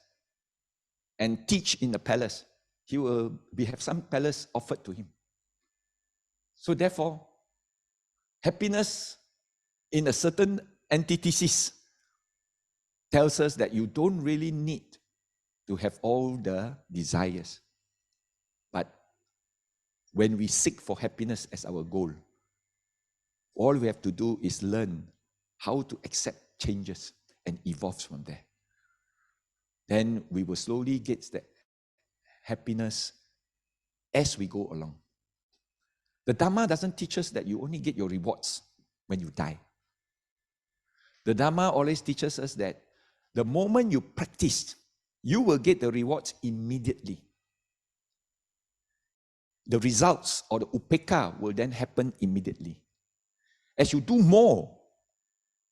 A: and teach in the palace, he will have some palace offered to him. So therefore, happiness in a certain antithesis tells us that you don't really need to have all the desires. But when we seek for happiness as our goal, all we have to do is learn how to accept changes and evolve from there. Then we will slowly get that happiness as we go along. The Dharma doesn't teach us that you only get your rewards when you die. The Dharma always teaches us that the moment you practice, you will get the rewards immediately. The results or the upekkha will then happen immediately. As you do more,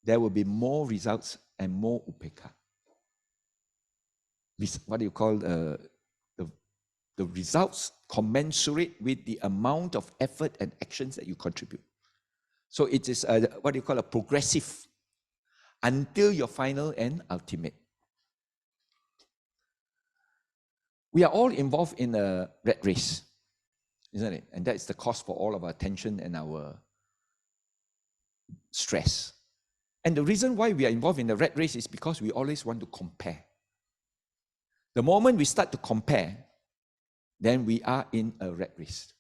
A: there will be more results and more upekkha. The results commensurate with the amount of effort and actions that you contribute. So it is a progressive until your final and ultimate. We are all involved in a rat race, isn't it? And that's the cause for all of our attention and our stress. And the reason why we are involved in the rat race is because we always want to compare. The moment we start to compare, then we are in a rat race.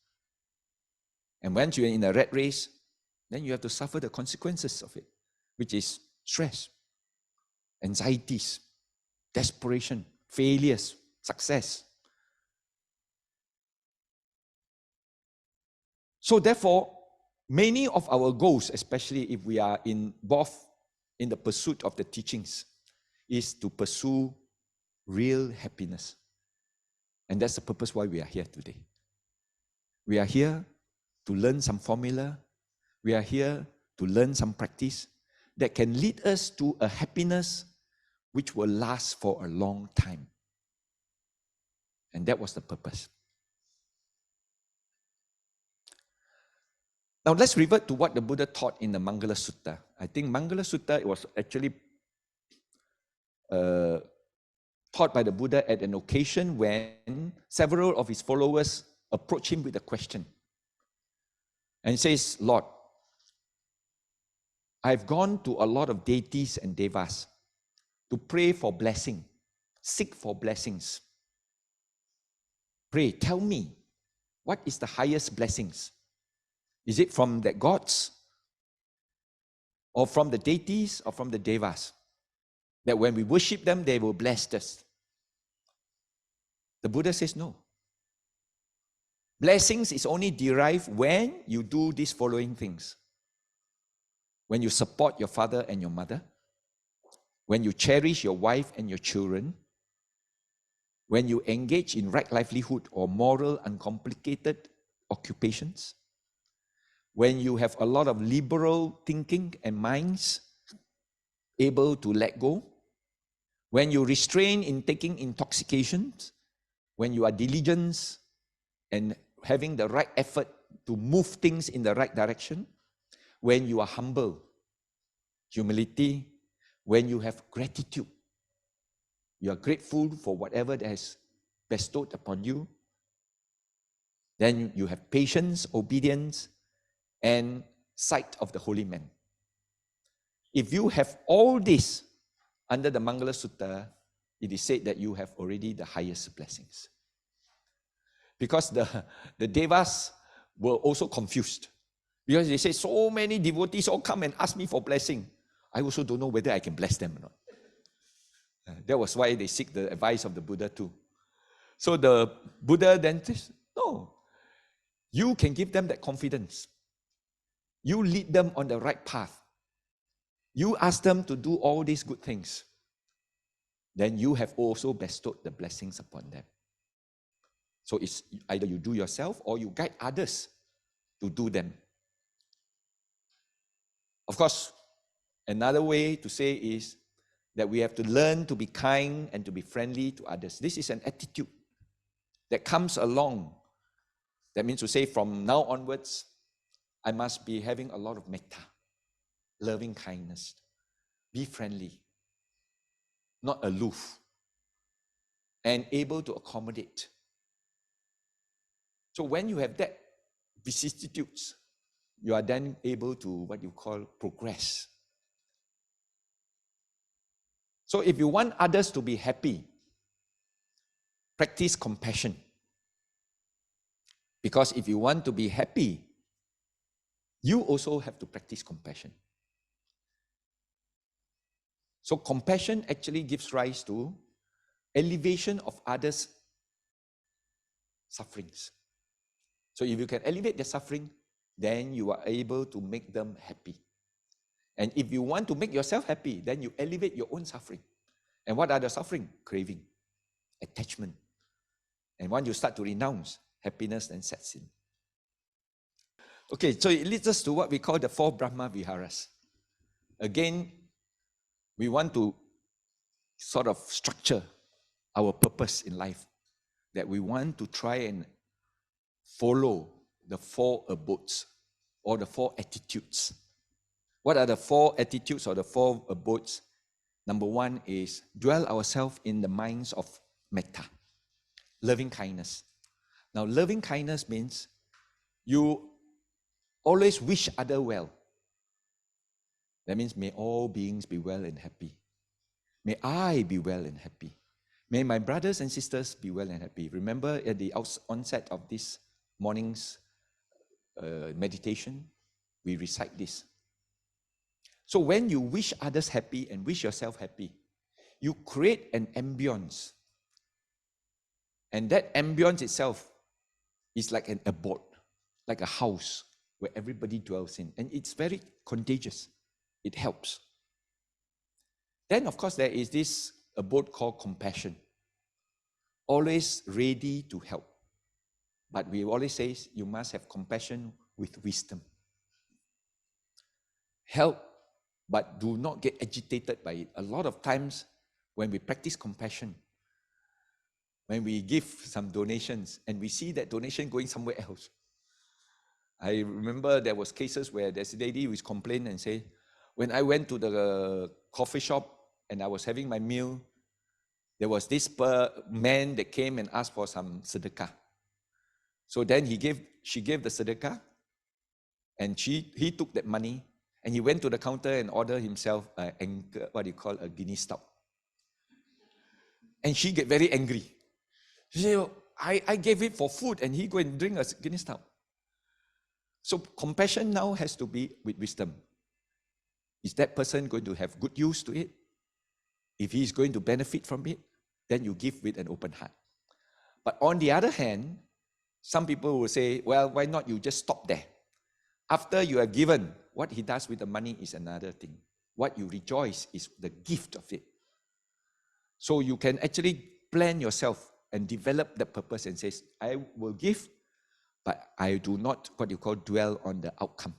A: And once you're in a rat race, then you have to suffer the consequences of it, which is stress, anxieties, desperation, failures, success. So therefore, many of our goals, especially if we are involved in the pursuit of the teachings, is to pursue real happiness. And that's the purpose why we are here today. We are here to learn some formula. We are here to learn some practice that can lead us to a happiness which will last for a long time. And that was the purpose. Now let's revert to what the Buddha taught in the Mangala Sutta. I think Mangala Sutta was actually taught by the Buddha at an occasion when several of his followers approached him with a question. And he says, Lord, I've gone to a lot of deities and devas to pray for blessing, seek for blessings. Pray, tell me, what is the highest blessings? Is it from the gods? Or from the deities? Or from the devas? That when we worship them, they will bless us. The Buddha says no. Blessings is only derived when you do these following things. When you support your father and your mother, when you cherish your wife and your children, when you engage in right livelihood or moral, uncomplicated occupations, when you have a lot of liberal thinking and minds able to let go, when you restrain in taking intoxications, when you are diligent and having the right effort to move things in the right direction, when you are humble, humility, when you have gratitude, you are grateful for whatever that has bestowed upon you, then you have patience, obedience, and sight of the holy man. If you have all this under the Mangala Sutta, it is said that you have already the highest blessings. Because the Devas were also confused. Because they say, so many devotees all come and ask me for blessing. I also don't know whether I can bless them or not. That was why they seek the advice of the Buddha too. So the Buddha then says, no, you can give them that confidence. You lead them on the right path. You ask them to do all these good things. Then you have also bestowed the blessings upon them. So it's either you do yourself or you guide others to do them. Of course, another way to say is that we have to learn to be kind and to be friendly to others. This is an attitude that comes along. That means to say from now onwards, I must be having a lot of metta, loving kindness, be friendly, not aloof, and able to accommodate. So when you have that vicissitudes, you are then able to what you call progress. So if you want others to be happy, practice compassion. Because if you want to be happy, you also have to practice compassion. So compassion actually gives rise to elevation of others' sufferings. So if you can elevate their suffering, then you are able to make them happy. And if you want to make yourself happy, then you elevate your own suffering. And what are the suffering? Craving, attachment. And once you start to renounce, happiness then sets in. Okay, so it leads us to what we call the 4 Brahma Viharas. Again, we want to sort of structure our purpose in life, that we want to try and follow the 4 abodes or the 4 attitudes. What are the 4 attitudes or the 4 abodes? Number 1 is dwell ourselves in the minds of metta, loving kindness. Now, loving kindness means you always wish other well. That means may all beings be well and happy. May I be well and happy. May my brothers and sisters be well and happy. Remember at the onset of this morning's meditation, we recite this. So when you wish others happy and wish yourself happy, you create an ambience. And that ambience itself is like an abode, like a house where everybody dwells in. And it's very contagious. It helps. Then, of course, there is this abode called compassion. Always ready to help. But we always say you must have compassion with wisdom. Help, but do not get agitated by it. A lot of times when we practice compassion, when we give some donations and we see that donation going somewhere else. I remember there was cases where there's a lady who complained and say, when I went to the coffee shop and I was having my meal, there was this man that came and asked for some sedekah. So then she gave the sedekah, and he took that money and he went to the counter and ordered himself a Guinness stout. And she get very angry. She said, I gave it for food and he go and drink a Guinness stout. So compassion now has to be with wisdom. Is that person going to have good use to it? If he is going to benefit from it, then you give with an open heart. But on the other hand, some people will say, well, why not you just stop there? After you have given, what he does with the money is another thing. What you rejoice is the gift of it. So you can actually plan yourself and develop that purpose and say, I will give, but I do not, what you call, dwell on the outcome.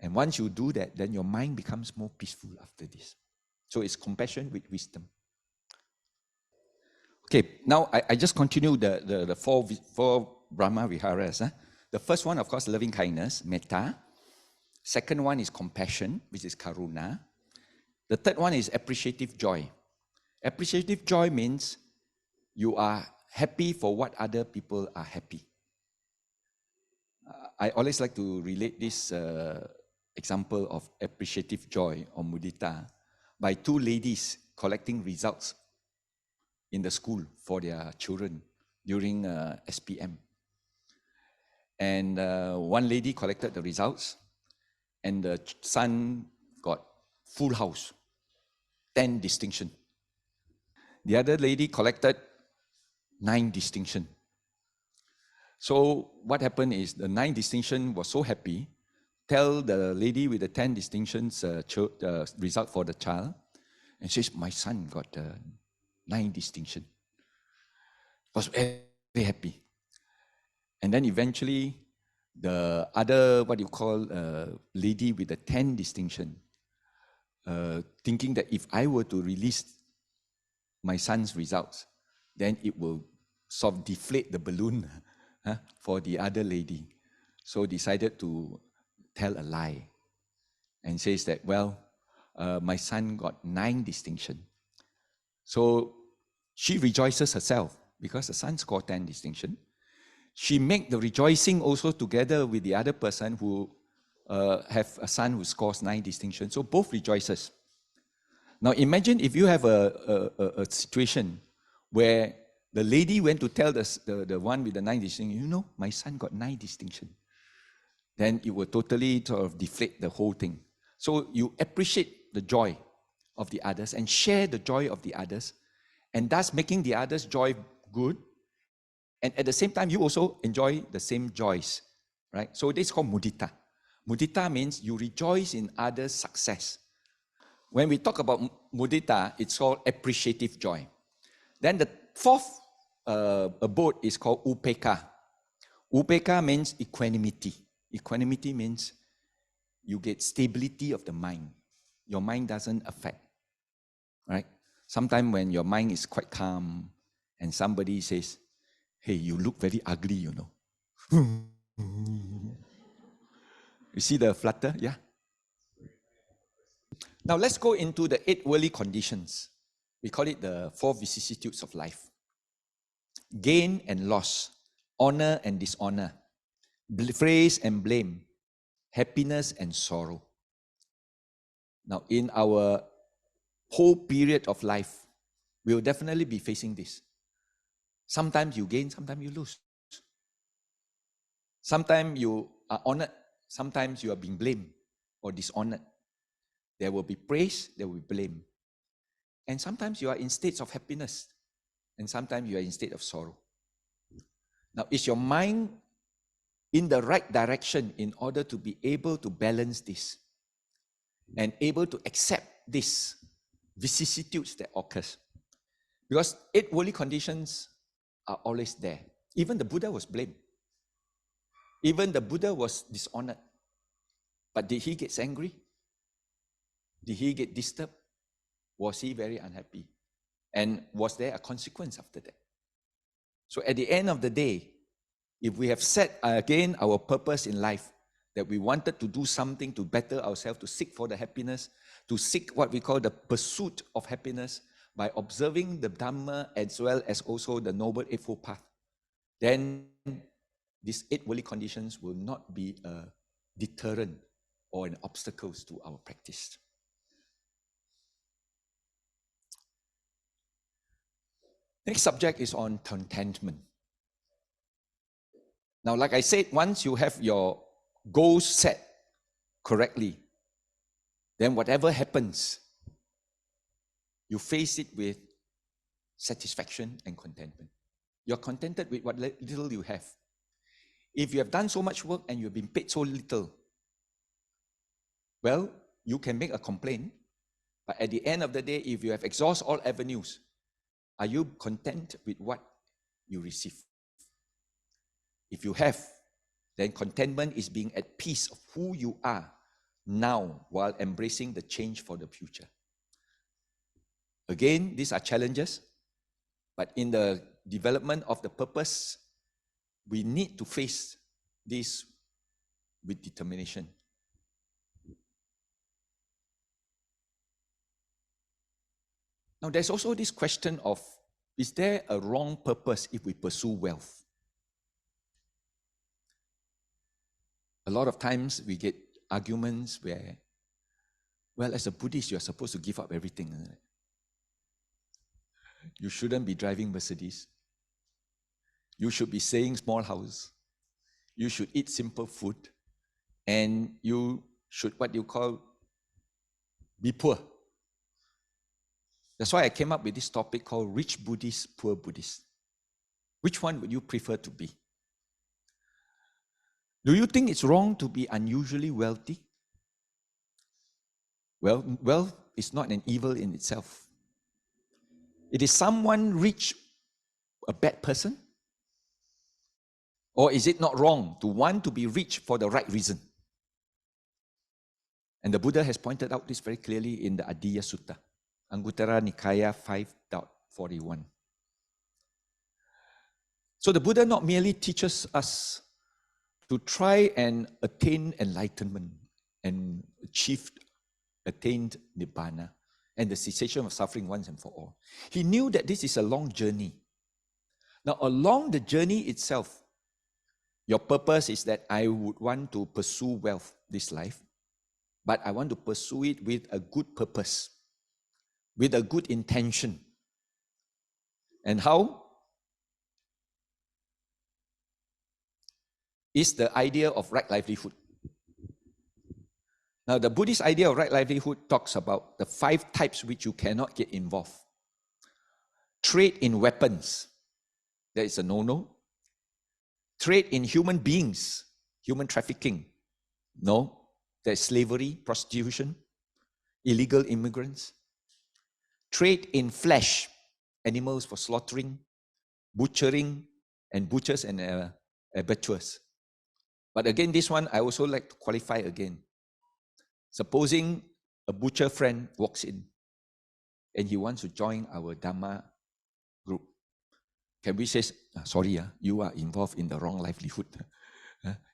A: And once you do that, then your mind becomes more peaceful after this. So it's compassion with wisdom. Okay, now I just continue the four Brahma Viharas. The first one, of course, loving kindness, metta. Second one is compassion, which is karuna. The third one is appreciative joy. Appreciative joy means you are happy for what other people are happy. I always like to relate this example of appreciative joy or mudita by two ladies collecting results in the school for their children during SPM. And one lady collected the results, and the son got full house, 10 distinction. The other lady collected 9 distinction. So what happened is the 9 distinction was so happy, tell the lady with the 10 distinctions result for the child, and says, my son got 9 distinction. Was very, very happy. And then eventually, the other, what you call, lady with the 10 distinction, thinking that if I were to release my son's results, then it will sort of deflate the balloon for the other lady. So decided to tell a lie and says that, well, my son got 9 distinction. So she rejoices herself because the son scored 10 distinction. She make the rejoicing also together with the other person who have a son who scores 9 distinctions. So both rejoices. Now imagine if you have a situation where the lady went to tell the one with the 9 distinction, you know, my son got 9 distinction. Then it will totally sort of deflate the whole thing. So you appreciate the joy of the others and share the joy of the others, and thus making the others' joy good. And at the same time, you also enjoy the same joys, right? So this is called mudita. Mudita means you rejoice in others' success. When we talk about mudita, it's called appreciative joy. Then the fourth abode is called upeka. Upeka means equanimity. Equanimity means you get stability of the mind. Your mind doesn't affect, right? Sometimes when your mind is quite calm and somebody says, hey, you look very ugly, you know. You see the flutter? Yeah. Now let's go into the 8 worldly conditions. We call it the 4 vicissitudes of life. Gain and loss, honor and dishonor, praise and blame, happiness and sorrow. Now in our whole period of life, we will definitely be facing this. Sometimes you gain, sometimes you lose. Sometimes you are honored, sometimes you are being blamed or dishonored. There will be praise, there will be blame. And sometimes you are in states of happiness, and sometimes you are in state of sorrow. Now, is your mind in the right direction in order to be able to balance this and able to accept these vicissitudes that occurs? Because 8 worldly conditions are always there. Even the Buddha was blamed. Even the Buddha was dishonored. But did he get angry? Did he get disturbed? Was he very unhappy? And was there a consequence after that? So at the end of the day, if we have set again our purpose in life, that we wanted to do something to better ourselves, to seek for the happiness, to seek what we call the pursuit of happiness by observing the Dhamma as well as also the Noble Eightfold Path, then these 8 worldly conditions will not be a deterrent or an obstacle to our practice. Next subject is on contentment. Now, like I said, once you have your goals set correctly, then whatever happens, you face it with satisfaction and contentment. You're contented with what little you have. If you have done so much work and you've been paid so little, well, you can make a complaint, but at the end of the day, if you have exhausted all avenues, are you content with what you receive? If you have, then contentment is being at peace of who you are now while embracing the change for the future. Again, these are challenges, But in the development of the purpose, we need to face this with determination. Now, there's also this question of, is there a wrong purpose if we pursue wealth? A lot of times we get arguments where, well, as a Buddhist, you're supposed to give up everything, isn't it? You shouldn't be driving Mercedes. You should be staying small house. You should eat simple food. And you should, what you call, be poor. That's why I came up with this topic called Rich Buddhist, Poor Buddhist. Which one would you prefer to be? Do you think it's wrong to be unusually wealthy? Well, wealth is not an evil in itself. It is someone rich, a bad person? Or is it not wrong to want to be rich for the right reason? And the Buddha has pointed out this very clearly in the Adiya Sutta, Anguttara Nikaya 5.41. So the Buddha not merely teaches us to try and attain enlightenment and attained Nibbana and the cessation of suffering once and for all. He knew that this is a long journey. Now, along the journey itself, your purpose is that I would want to pursue wealth this life, but I want to pursue it with a good purpose, with a good intention. And how? Is the idea of right livelihood. Now, the Buddhist idea of right livelihood talks about the 5 types which you cannot get involved. Trade in weapons, that is a no-no. Trade in human beings, human trafficking, no. There's slavery, prostitution, illegal immigrants. Trade in flesh, animals for slaughtering, butchering, and butchers and abattoirs. But again, this one I also like to qualify again. Supposing a butcher friend walks in and he wants to join our Dhamma group. Can we say, sorry, you are involved in the wrong livelihood.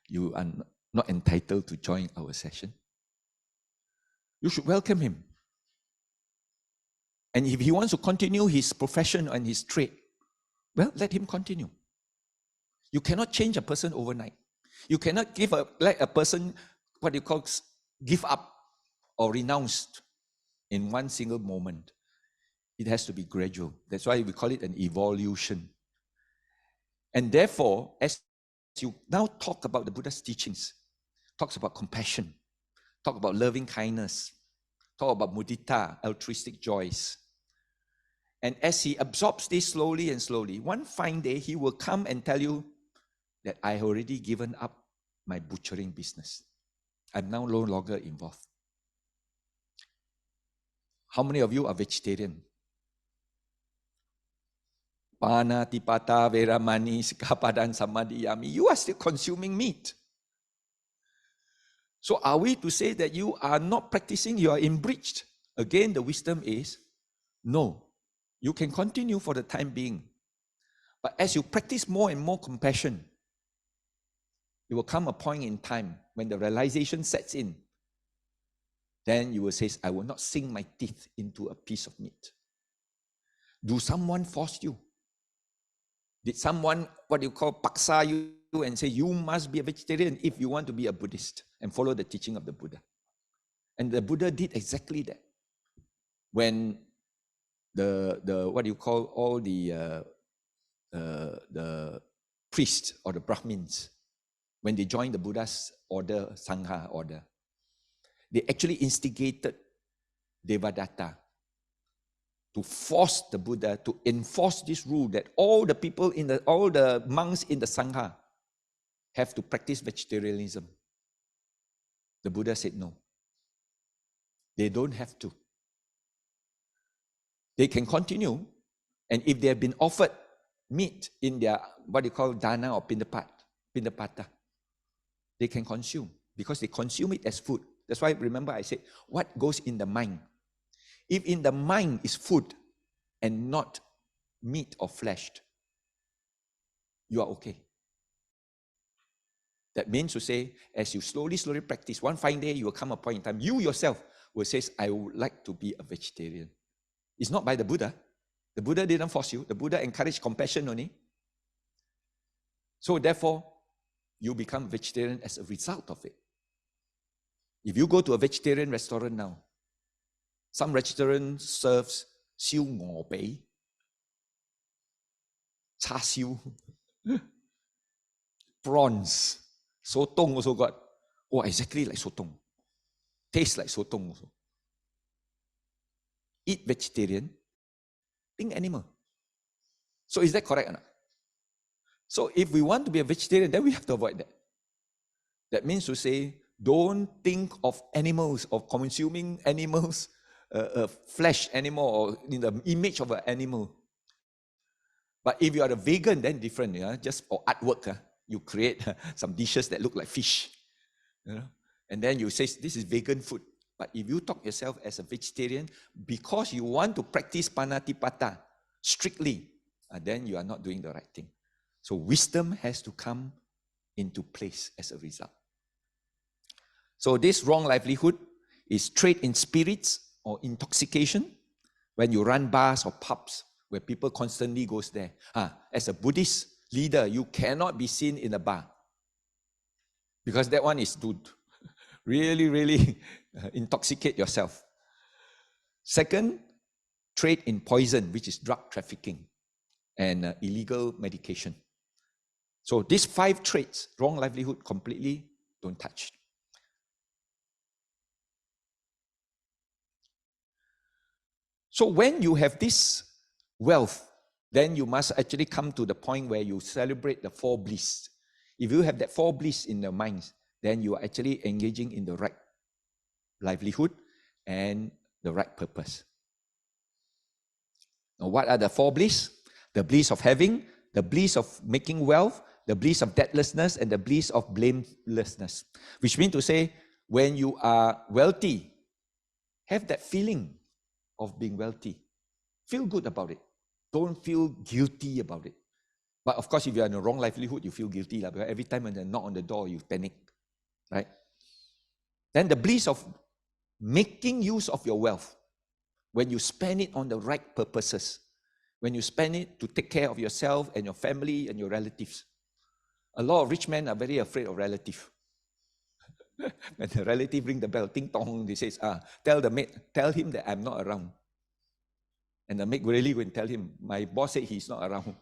A: You are not entitled to join our session. You should welcome him. And if he wants to continue his profession and his trade, well, let him continue. You cannot change a person overnight. You cannot let a person, what you call, give up or renounce in one single moment. It has to be gradual. That's why we call it an evolution. And therefore, as you now talk about the Buddha's teachings, talks about compassion, talk about loving kindness, talk about mudita, altruistic joys. And as he absorbs this slowly and slowly, one fine day he will come and tell you that I have already given up my butchering business. I'm now no longer involved. How many of you are vegetarian? Pana, tipata, veramani, sikapadan, samadhiyami. You are still consuming meat. So are we to say that you are not practicing, you are in breach? Again, the wisdom is, no. You can continue for the time being. But as you practice more and more compassion, it will come a point in time when the realization sets in. Then you will say, I will not sink my teeth into a piece of meat. Do someone force you? Did someone, what you call, paksa you and say, you must be a vegetarian if you want to be a Buddhist and follow the teaching of the Buddha? And the Buddha did exactly that. When the what you call, all the priests or the Brahmins, when they joined the Buddha's order, Sangha order, they actually instigated Devadatta to force the Buddha to enforce this rule that all the people all the monks in the Sangha have to practice vegetarianism. The Buddha said no. They don't have to. They can continue, and if they have been offered meat in their, what you call, dana or pindapata, they can consume, because they consume it as food. That's why, remember I said, what goes in the mind? If in the mind is food and not meat or flesh, you are okay. That means to say, as you slowly practice, one fine day you will come a point in time, you yourself will say, I would like to be a vegetarian. It's not by the Buddha. The Buddha didn't force you. The Buddha encouraged compassion only. So therefore, you become vegetarian as a result of it. If you go to a vegetarian restaurant now, some restaurant serves siu ngor bei, char siu, prawns, sotong also got. Oh, exactly like sotong. Tastes like sotong also. Eat vegetarian, think animal. So is that correct or not? So if we want to be a vegetarian, then we have to avoid that. That means to say, don't think of animals, of consuming animals, flesh animal, or in the image of an animal. But if you are a vegan, then different, yeah? Just for artwork, you create some dishes that look like fish. You know? And then you say, this is vegan food. But if you talk yourself as a vegetarian, because you want to practice panatipata strictly, then you are not doing the right thing. So wisdom has to come into place as a result. So this wrong livelihood is trade in spirits or intoxication. When you run bars or pubs where people constantly goes there. As a Buddhist leader, you cannot be seen in a bar. Because that one is to really intoxicate yourself. Second, trade in poison, which is drug trafficking and illegal medication. So these 5 traits, wrong livelihood, completely don't touch. So when you have this wealth, then you must actually come to the point where you celebrate the 4 bliss. If you have that 4 bliss in your minds, then you are actually engaging in the right livelihood and the right purpose. Now, what are the 4 bliss? The bliss of having, the bliss of making wealth, the bliss of debtlessness, and the bliss of blamelessness. Which means to say, when you are wealthy, have that feeling of being wealthy. Feel good about it. Don't feel guilty about it. But of course, if you are in the wrong livelihood, you feel guilty. Because every time when they knock on the door, you panic. Right? Then the bliss of making use of your wealth. When you spend it on the right purposes. When you spend it to take care of yourself and your family and your relatives. A lot of rich men are very afraid of relatives. When the relative ring the bell, ting tong, they say, tell the maid, tell him that I'm not around. And the maid really go and tell him, my boss said he's not around.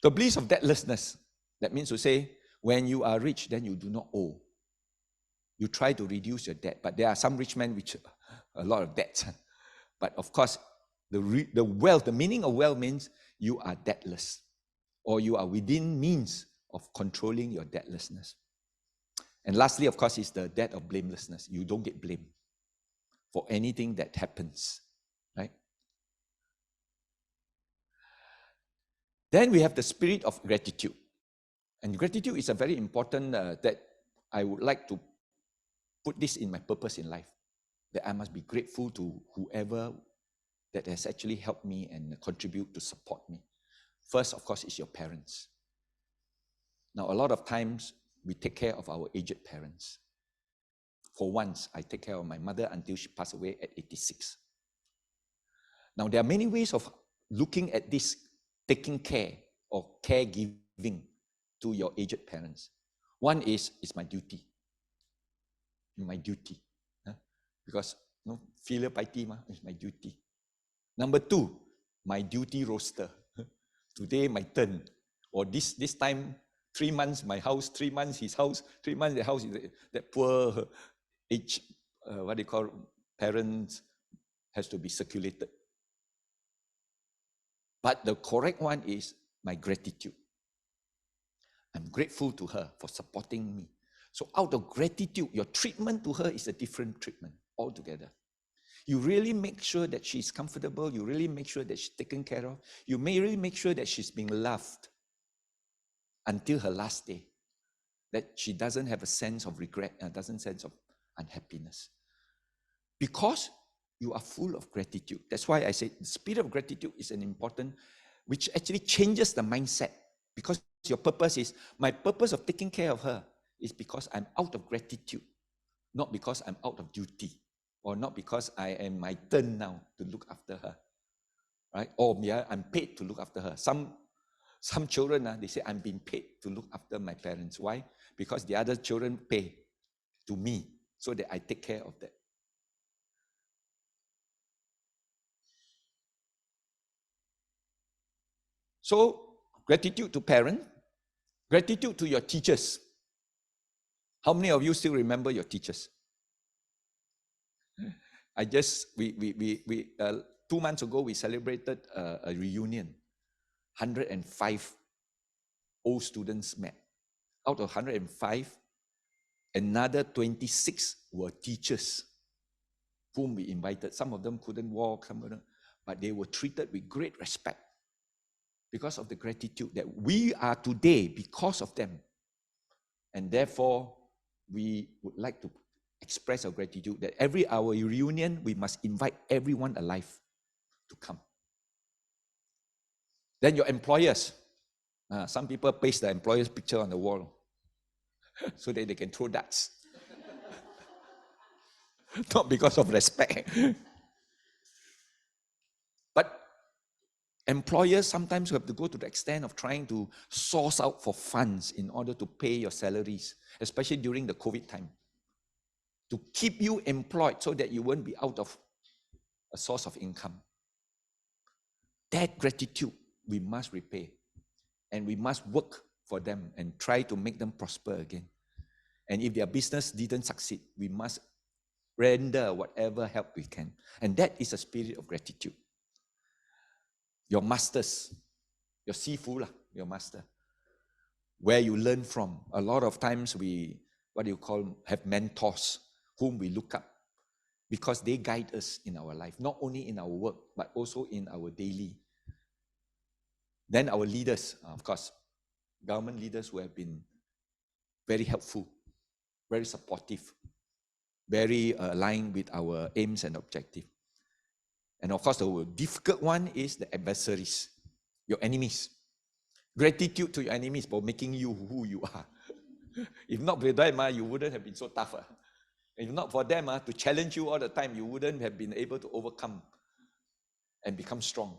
A: The bliss of debtlessness. That means to say, when you are rich, then you do not owe. You try to reduce your debt. But there are some rich men which a lot of debts. But of course, the wealth, the meaning of wealth means you are debtless. Or you are within means of controlling your debtlessness. And lastly, of course, is the debt of blamelessness. You don't get blamed for anything that happens, right? Then we have the spirit of gratitude. And gratitude is a very important, that I would like to put this in my purpose in life. That I must be grateful to whoever that has actually helped me and contribute to support me. First, of course, is your parents. Now, a lot of times, we take care of our aged parents. For once, I take care of my mother until she passed away at 86. Now, there are many ways of looking at this, taking care or caregiving to your aged parents. One is, it's my duty. My duty. Because filial piety is my duty. Number 2, my duty roster. Today, my turn. Or this time, 3 months, my house, 3 months, his house, 3 months, the house, that poor age, what they call parents, has to be circulated. But the correct one is my gratitude. I'm grateful to her for supporting me. So out of gratitude, your treatment to her is a different treatment altogether. You really make sure that she's comfortable. You really make sure that she's taken care of. You may really make sure that she's being loved until her last day. That she doesn't have a sense of regret, doesn't sense of unhappiness. Because you are full of gratitude. That's why I say the spirit of gratitude is an important, which actually changes the mindset. Because your purpose is, my purpose of taking care of her is because I'm out of gratitude, not because I'm out of duty, or not because I am my turn now to look after her, right? Or yeah, I'm paid to look after her. Some children, they say, I'm being paid to look after my parents. Why? Because the other children pay to me so that I take care of that. So, gratitude to parents, gratitude to your teachers. How many of you still remember your teachers? We 2 months ago, we celebrated a reunion. 105 old students met. Out of 105, another 26 were teachers whom we invited. Some of them couldn't walk, some of them, but they were treated with great respect because of the gratitude that we are today because of them. And therefore, we would like to express our gratitude that every our reunion, we must invite everyone alive to come. Then your employers. Some people paste the employer's picture on the wall so that they can throw darts. Not because of respect. But employers sometimes have to go to the extent of trying to source out for funds in order to pay your salaries, especially during the COVID time, to keep you employed so that you won't be out of a source of income. That gratitude we must repay, and we must work for them and try to make them prosper again. And if their business didn't succeed, we must render whatever help we can. And that is a spirit of gratitude. Your masters, your sifu, your master, where you learn from. A lot of times we, have mentors whom we look up because they guide us in our life, not only in our work, but also in our daily. Then our leaders, of course, government leaders who have been very helpful, very supportive, very aligned with our aims and objectives. And of course, the difficult one is the adversaries, your enemies. Gratitude to your enemies for making you who you are. If not for them, you wouldn't have been so tough. If not for them to challenge you all the time, you wouldn't have been able to overcome and become strong,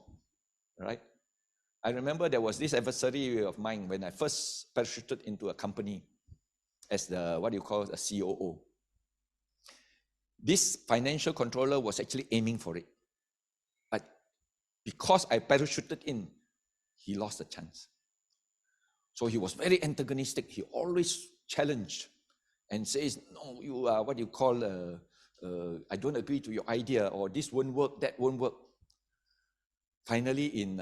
A: right? I remember there was this adversary of mine when I first parachuted into a company as the, a COO. This financial controller was actually aiming for it. But because I parachuted in, he lost the chance. So he was very antagonistic. He always challenged and says, no, you are I don't agree to your idea, or this won't work, that won't work. Finally,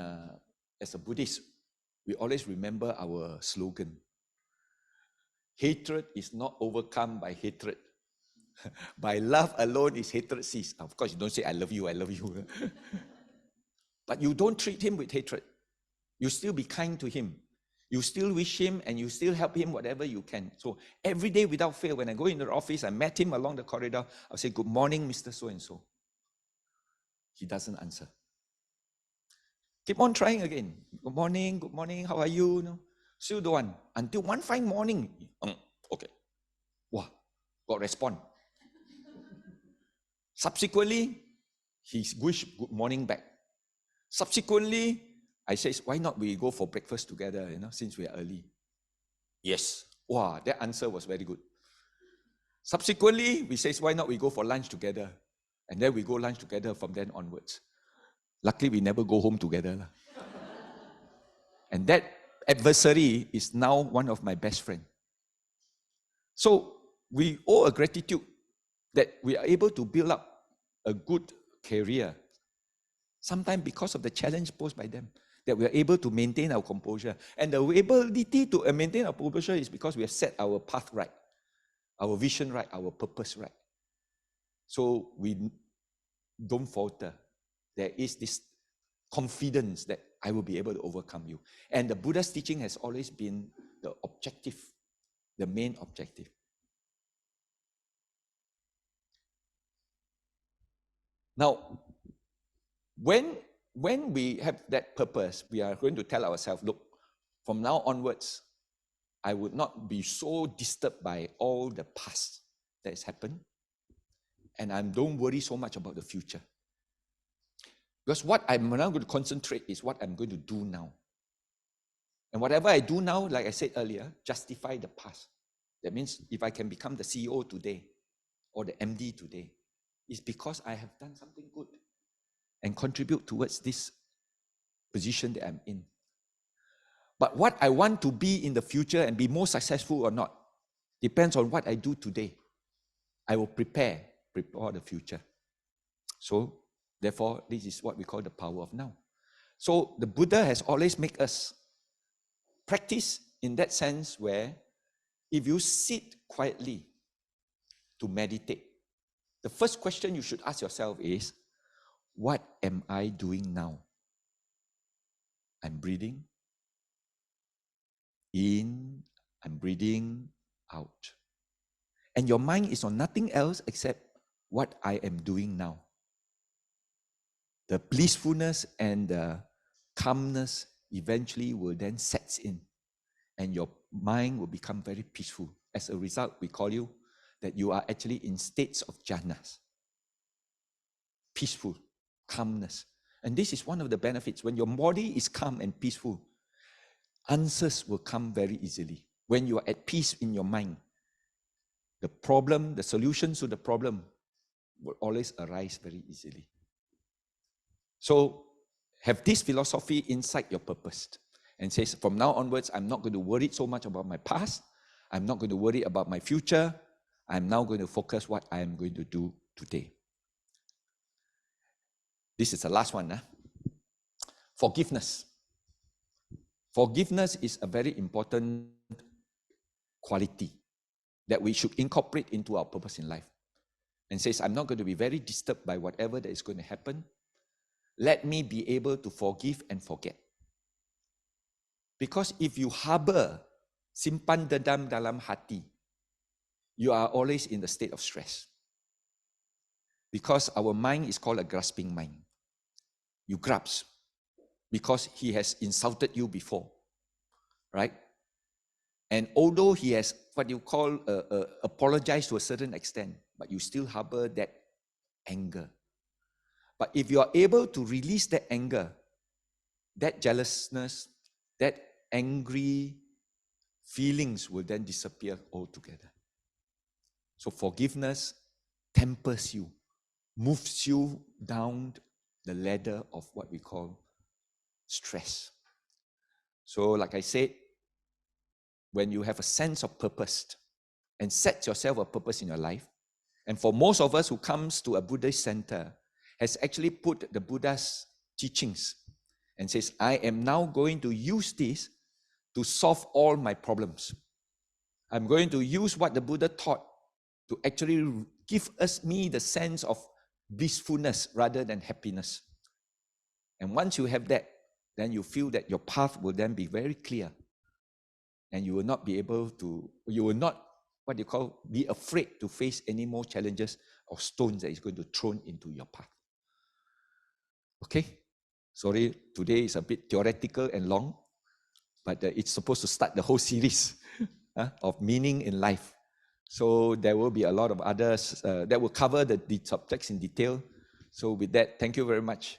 A: as a Buddhist, we always remember our slogan. Hatred is not overcome by hatred. By love alone is hatred cease. Of course, you don't say, I love you, I love you. But you don't treat him with hatred. You still be kind to him. You still wish him and you still help him whatever you can. So every day without fail, when I go into the office, I met him along the corridor, I'll say, good morning, Mr. So-and-so. He doesn't answer. Keep on trying again. Good morning, how are you? No, still don't want. Until one fine morning, okay. Wow, got respond. Subsequently, he wished good morning back. Subsequently, I said, why not we go for breakfast together, since we are early? Yes. Wow, that answer was very good. Subsequently, we says, why not we go for lunch together? And then we go lunch together from then onwards. Luckily, we never go home together. And that adversary is now one of my best friends. So we owe a gratitude that we are able to build up a good career. Sometimes because of the challenge posed by them, that we are able to maintain our composure. And the ability to maintain our composure is because we have set our path right, our vision right, our purpose right. So we don't falter. There is this confidence that I will be able to overcome you. And the Buddha's teaching has always been the objective, the main objective. Now, when we have that purpose, we are going to tell ourselves, look, from now onwards, I would not be so disturbed by all the past that has happened, and I don't worry so much about the future. Because what I'm now going to concentrate is what I'm going to do now. And whatever I do now, like I said earlier, justify the past. That means if I can become the CEO today or the MD today, it's because I have done something good and contribute towards this position that I'm in. But what I want to be in the future and be more successful or not depends on what I do today. I will prepare the future. So, therefore, this is what we call the power of now. So, the Buddha has always made us practice in that sense where if you sit quietly to meditate, the first question you should ask yourself is, what am I doing now? I'm breathing in, I'm breathing out. And your mind is on nothing else except what I am doing now. The blissfulness and the calmness eventually will then set in, and your mind will become very peaceful. As a result, we call you that you are actually in states of jhanas. Peaceful, calmness. And this is one of the benefits. When your body is calm and peaceful, answers will come very easily. When you are at peace in your mind, the problem, the solutions to the problem will always arise very easily. So have this philosophy inside your purpose and says, from now onwards, I'm not going to worry so much about my past. I'm not going to worry about my future. I'm now going to focus what I am going to do today. This is the last one. Forgiveness. Forgiveness is a very important quality that we should incorporate into our purpose in life. And says, I'm not going to be very disturbed by whatever that is going to happen. Let me be able to forgive and forget. Because if you harbor, simpan dendam dalam hati, you are always in the state of stress. Because our mind is called a grasping mind. You grasp because he has insulted you before, right? And although he has what you call apologized to a certain extent, but you still harbor that anger. But if you are able to release that anger, that jealousness, that angry feelings will then disappear altogether. So forgiveness tempers you, moves you down the ladder of what we call stress. So like I said, when you have a sense of purpose and set yourself a purpose in your life, and for most of us who comes to a Buddhist center, has actually put the Buddha's teachings and says, I am now going to use this to solve all my problems. I'm going to use what the Buddha taught to actually give me the sense of blissfulness rather than happiness. And once you have that, then you feel that your path will then be very clear. And you will not be able to, you will not, be afraid to face any more challenges or stones that is going to thrown into your path. Okay? Sorry, today is a bit theoretical and long, but it's supposed to start the whole series of meaning in life. So there will be a lot of others that will cover the subjects in detail. So with that, thank you very much.